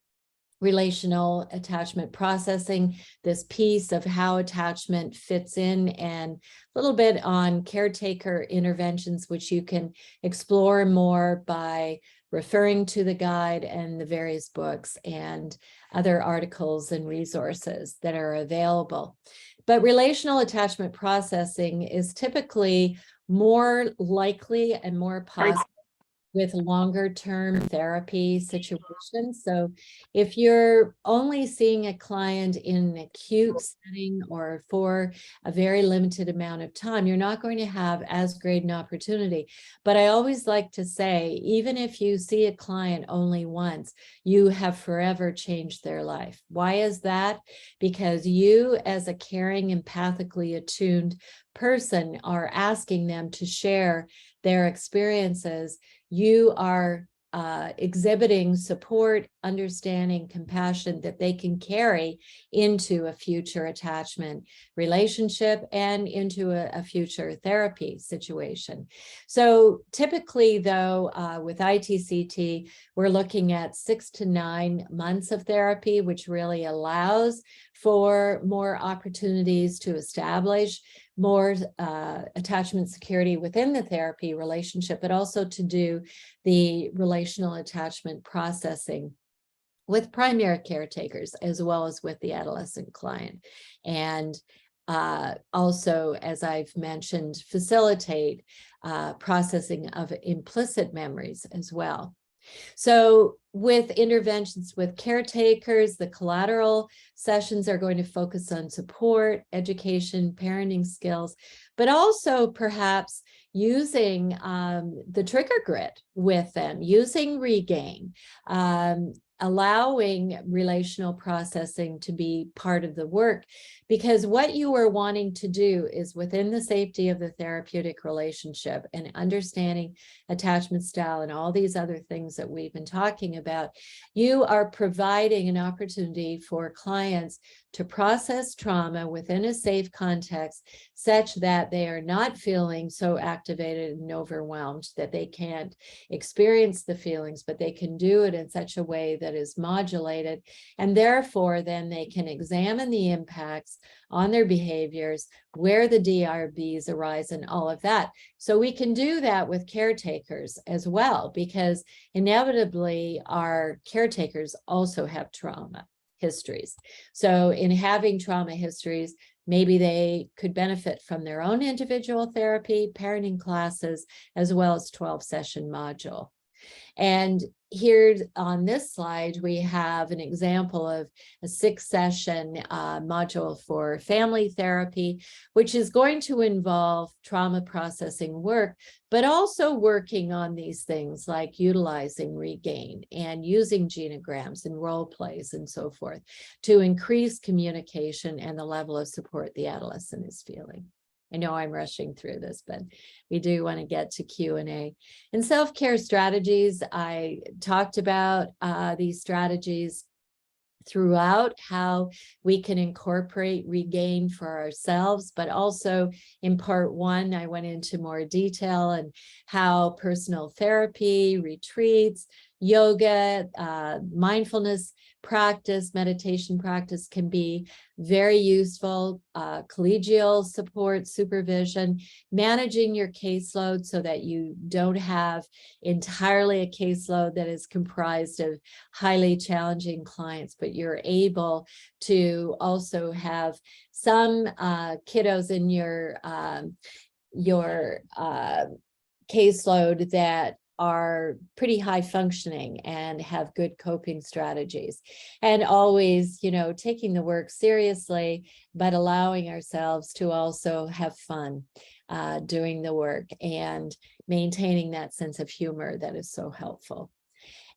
relational attachment processing, this piece of how attachment fits in, and a little bit on caretaker interventions, which you can explore more by referring to the guide and the various books and other articles and resources that are available. But relational attachment processing is typically more likely and more possible with longer term therapy situations. So if you're only seeing a client in an acute setting or for a very limited amount of time, you're not going to have as great an opportunity. But I always like to say, even if you see a client only once, you have forever changed their life. Why is that? Because you, as a caring, empathically attuned person, are asking them to share their experiences. You are exhibiting support, understanding, compassion that they can carry into a future attachment relationship and into a future therapy situation. So typically, though, with ITCT, we're looking at 6 to 9 months of therapy, which really allows for more opportunities to establish more attachment security within the therapy relationship, but also to do the relational attachment processing with primary caretakers as well as with the adolescent client. And also, as I've mentioned, facilitate processing of implicit memories as well. So with interventions with caretakers, the collateral sessions are going to focus on support, education, parenting skills, but also perhaps using the trigger grid with them, using regain, allowing relational processing to be part of the work, because what you are wanting to do is within the safety of the therapeutic relationship and understanding attachment style and all these other things that we've been talking about, you are providing an opportunity for clients to process trauma within a safe context such that they are not feeling so activated and overwhelmed that they can't experience the feelings, but they can do it in such a way that is modulated, and therefore then they can examine the impacts on their behaviors, where the DRBs arise and all of that. So we can do that with caretakers as well, because inevitably our caretakers also have trauma histories. So in having trauma histories, maybe they could benefit from their own individual therapy, parenting classes, as well as 12-session module. And here on this slide, we have an example of a 6-session module for family therapy, which is going to involve trauma processing work, but also working on these things like utilizing regain and using genograms and role plays and so forth to increase communication and the level of support the adolescent is feeling. I know I'm rushing through this, but we do want to get to Q&A. And self-care strategies, I talked about these strategies throughout, how we can incorporate regain for ourselves, but also in part 1, I went into more detail and how personal therapy, retreats, yoga, mindfulness practice, meditation practice can be very useful, collegial support, supervision, managing your caseload so that you don't have entirely a caseload that is comprised of highly challenging clients, but you're able to also have some kiddos in your caseload that are pretty high functioning and have good coping strategies. And always, you know, taking the work seriously, but allowing ourselves to also have fun doing the work and maintaining that sense of humor that is so helpful.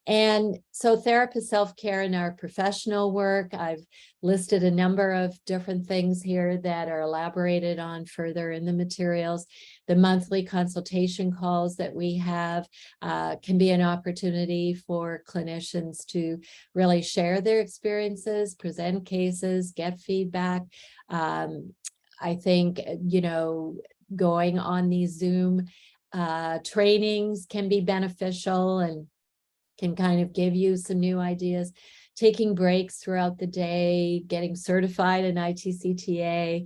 And so therapist self-care in our professional work, I've listed a number of different things here that are elaborated on further in the materials. The monthly consultation calls that we have can be an opportunity for clinicians to really share their experiences, present cases, get feedback. I think, you know, going on these Zoom trainings can be beneficial and can kind of give you some new ideas. Taking breaks throughout the day, getting certified in ITCT-A,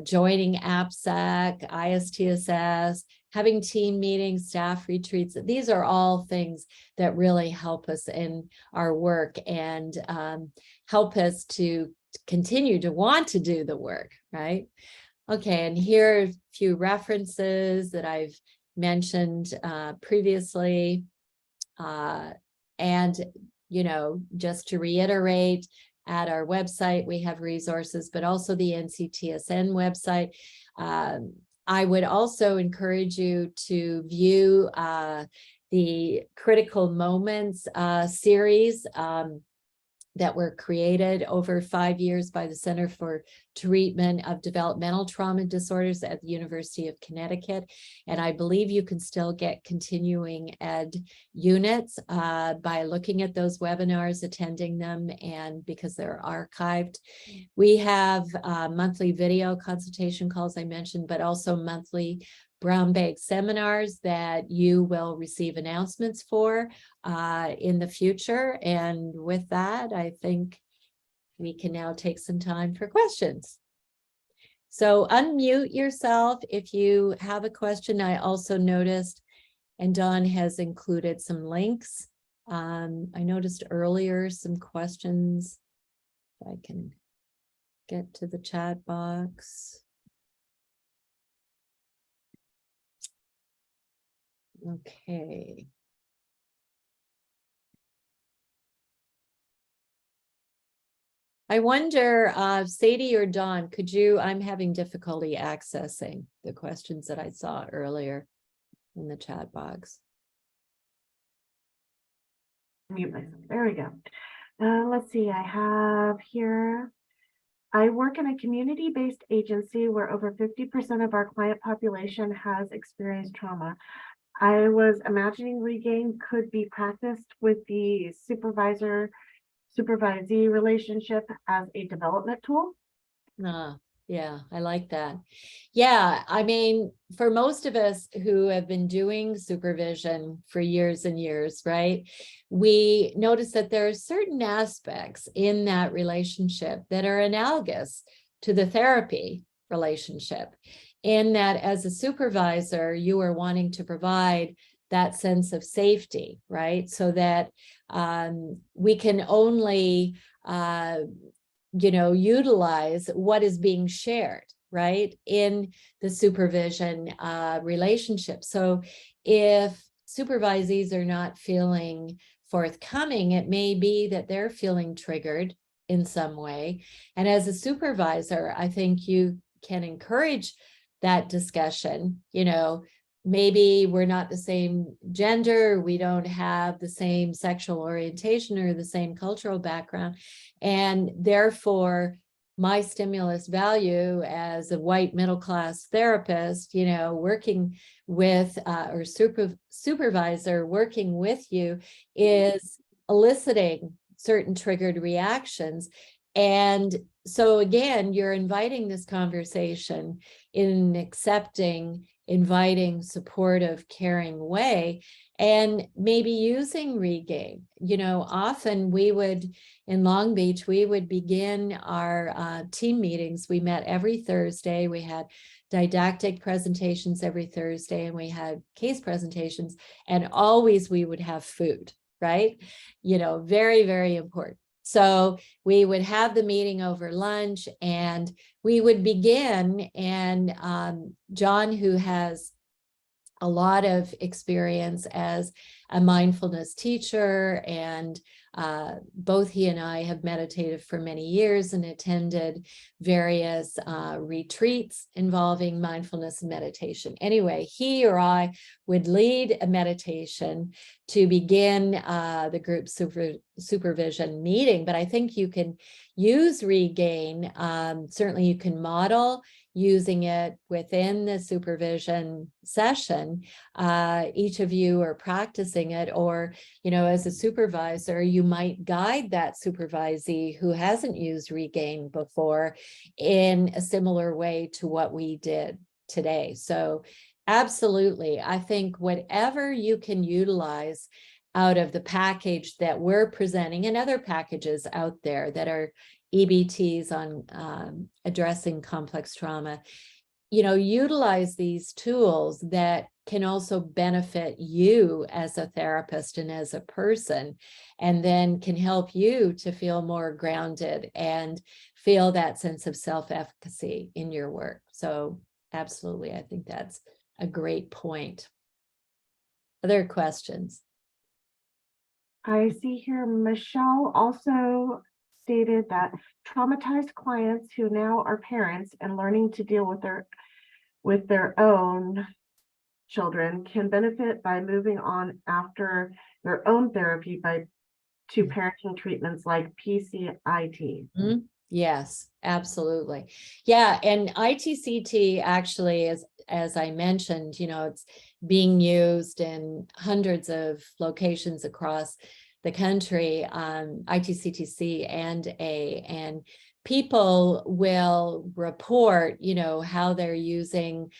joining APSAC, ISTSS, having team meetings, staff retreats. These are all things that really help us in our work and help us to continue to want to do the work, right? Okay, and here are a few references that I've mentioned previously. And, you know, just to reiterate, at our website, we have resources, but also the NCTSN website. I would also encourage you to view the Critical Moments series that were created over 5 years by the Center for Treatment of Developmental Trauma Disorders at the University of Connecticut. And I believe you can still get continuing ed units by looking at those webinars, attending them, and because they're archived. We have monthly video consultation calls I mentioned, but also monthly brown bag seminars that you will receive announcements for in the future. And with that, I think we can now take some time for questions. So unmute yourself if you have a question. I also noticed, and Dawn has included some links. I noticed earlier some questions. If I can get to the chat box. Okay. I wonder, Sadie or Dawn, I'm having difficulty accessing the questions that I saw earlier in the chat box. Mute myself. There we go. Let's see, I have here. I work in a community-based agency where over 50% of our client population has experienced trauma. I was imagining regain could be practiced with the supervisee relationship as a development tool. Yeah, I like that. Yeah, I mean, for most of us who have been doing supervision for years and years, right, we notice that there are certain aspects in that relationship that are analogous to the therapy relationship, in that as a supervisor, you are wanting to provide that sense of safety, right? So that we can only utilize what is being shared, right, in the supervision relationship. So if supervisees are not feeling forthcoming, it may be that they're feeling triggered in some way. And as a supervisor, I think you can encourage that discussion. Maybe we're not the same gender, we don't have the same sexual orientation or the same cultural background, and therefore my stimulus value as a white middle-class therapist, working with or supervisor working with you, is eliciting certain triggered reactions. And so again, you're inviting this conversation in an accepting, inviting, supportive, caring way, and maybe using regain. Often we would, in Long Beach, we would begin our team meetings. We met every Thursday. We had didactic presentations every Thursday, and we had case presentations, and always we would have food, right? Very, very important. So we would have the meeting over lunch, and we would begin, and John, who has a lot of experience as a mindfulness teacher, and both he and I have meditated for many years and attended various retreats involving mindfulness and meditation. Anyway, he or I would lead a meditation to begin the group supervision meeting. But I think you can use regain. Certainly you can model using it within the supervision session. Each of you are practicing it, or, as a supervisor, you might guide that supervisee who hasn't used regain before in a similar way to what we did today. So absolutely, I think whatever you can utilize out of the package that we're presenting, and other packages out there that are EBTs on addressing complex trauma, utilize these tools that can also benefit you as a therapist and as a person, and then can help you to feel more grounded and feel that sense of self-efficacy in your work. So absolutely, I think that's a great point. Other questions? I see here Michelle also stated that traumatized clients who now are parents and learning to deal with their own children can benefit by moving on after their own therapy to parenting treatments like PCIT. Mm-hmm. Yes, absolutely. Yeah, and ITCT actually, as I mentioned, it's being used in hundreds of locations across the country, ITCT-C and A, and people will report, how they're using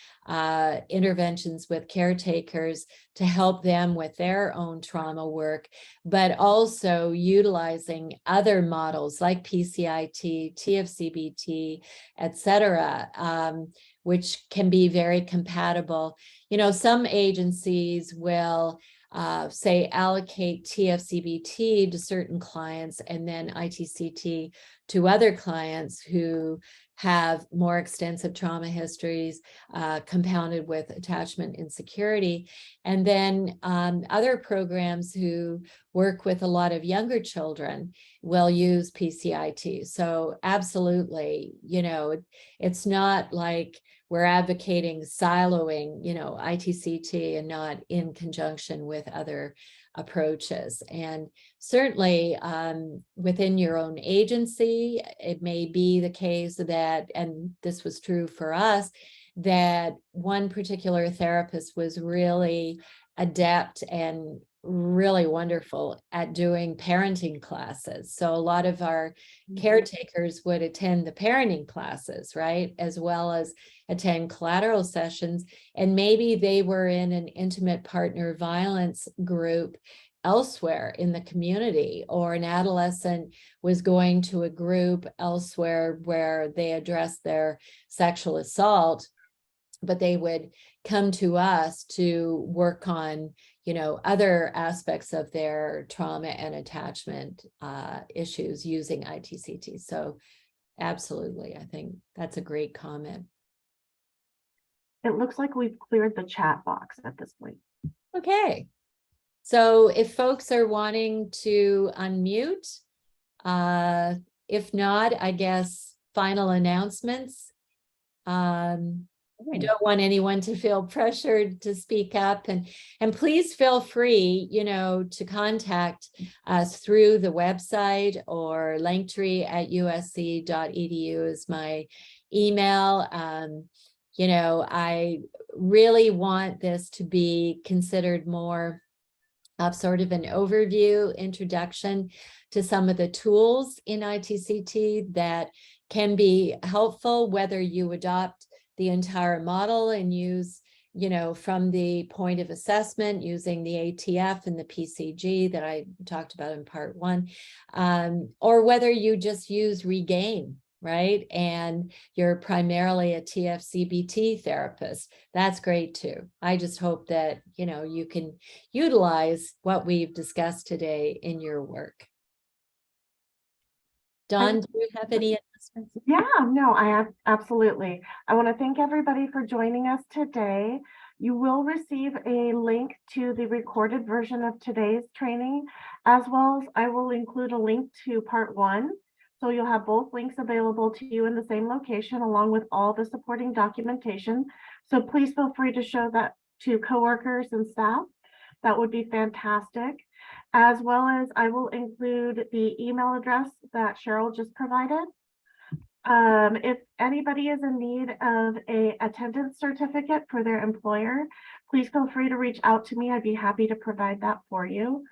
interventions with caretakers to help them with their own trauma work, but also utilizing other models like PCIT, TFCBT, etc., which can be very compatible. Some agencies will say allocate TFCBT to certain clients and then ITCT to other clients who have more extensive trauma histories, compounded with attachment insecurity. And then other programs who work with a lot of younger children will use PCIT. So absolutely, it's not like we're advocating siloing, ITCT and not in conjunction with other approaches. And certainly within your own agency, it may be the case that, and this was true for us, that one particular therapist was really adept and really wonderful at doing parenting classes. So a lot of our caretakers would attend the parenting classes, right? As well as attend collateral sessions. And maybe they were in an intimate partner violence group elsewhere in the community, or an adolescent was going to a group elsewhere where they addressed their sexual assault, but they would come to us to work on, other aspects of their trauma and attachment issues using ITCT. So absolutely, I think that's a great comment. It looks like we've cleared the chat box at this point. Okay. So if folks are wanting to unmute, if not, I guess final announcements. I don't want anyone to feel pressured to speak up, and please feel free, to contact us through the website, or Lanktree at usc.edu is my email. I really want this to be considered more of sort of an overview introduction to some of the tools in ITCT that can be helpful, whether you adopt the entire model and use, from the point of assessment using the ATF and the PCG that I talked about in part 1, or whether you just use Regain, right? And you're primarily a TFCBT therapist. That's great too. I just hope that, you can utilize what we've discussed today in your work. Dawn, do you have any announcements? Yeah, no, absolutely. I want to thank everybody for joining us today. You will receive a link to the recorded version of today's training, as well as I will include a link to part 1. So you'll have both links available to you in the same location, along with all the supporting documentation. So please feel free to show that to coworkers and staff. That would be fantastic. As well as I will include the email address that Cheryl just provided. If anybody is in need of an attendance certificate for their employer, please feel free to reach out to me. I'd be happy to provide that for you.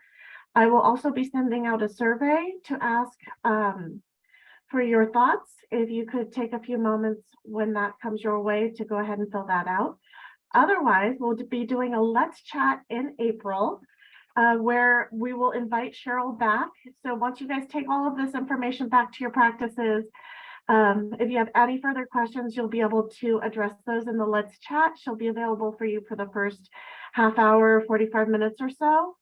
I will also be sending out a survey to ask for your thoughts. If you could take a few moments when that comes your way to go ahead and fill that out. Otherwise, we'll be doing a Let's Chat in April, where we will invite Cheryl back. So once you guys take all of this information back to your practices, if you have any further questions, you'll be able to address those in the Let's Chat. She'll be available for you for the first half hour, 45 minutes or so.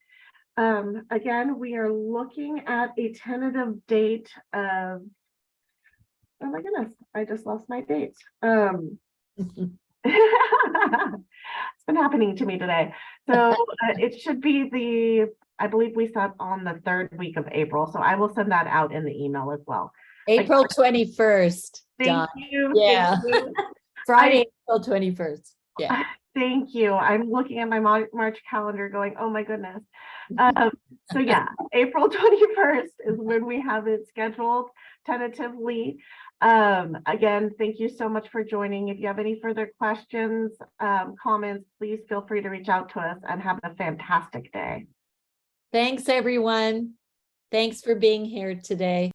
Again, we are looking at a tentative date of, oh my goodness, I just lost my date. It's been happening to me today. So it should be I believe we set on the 3rd week of April. So I will send that out in the email as well. April 21st. Thank you. Yeah. Thank you. Friday, April 21st. Yeah. Thank you. I'm looking at my March calendar going, oh my goodness. So yeah, April 21st is when we have it scheduled tentatively. Again, thank you so much for joining. If you have any further questions, comments, please feel free to reach out to us, and have a fantastic day. Thanks, everyone. Thanks for being here today.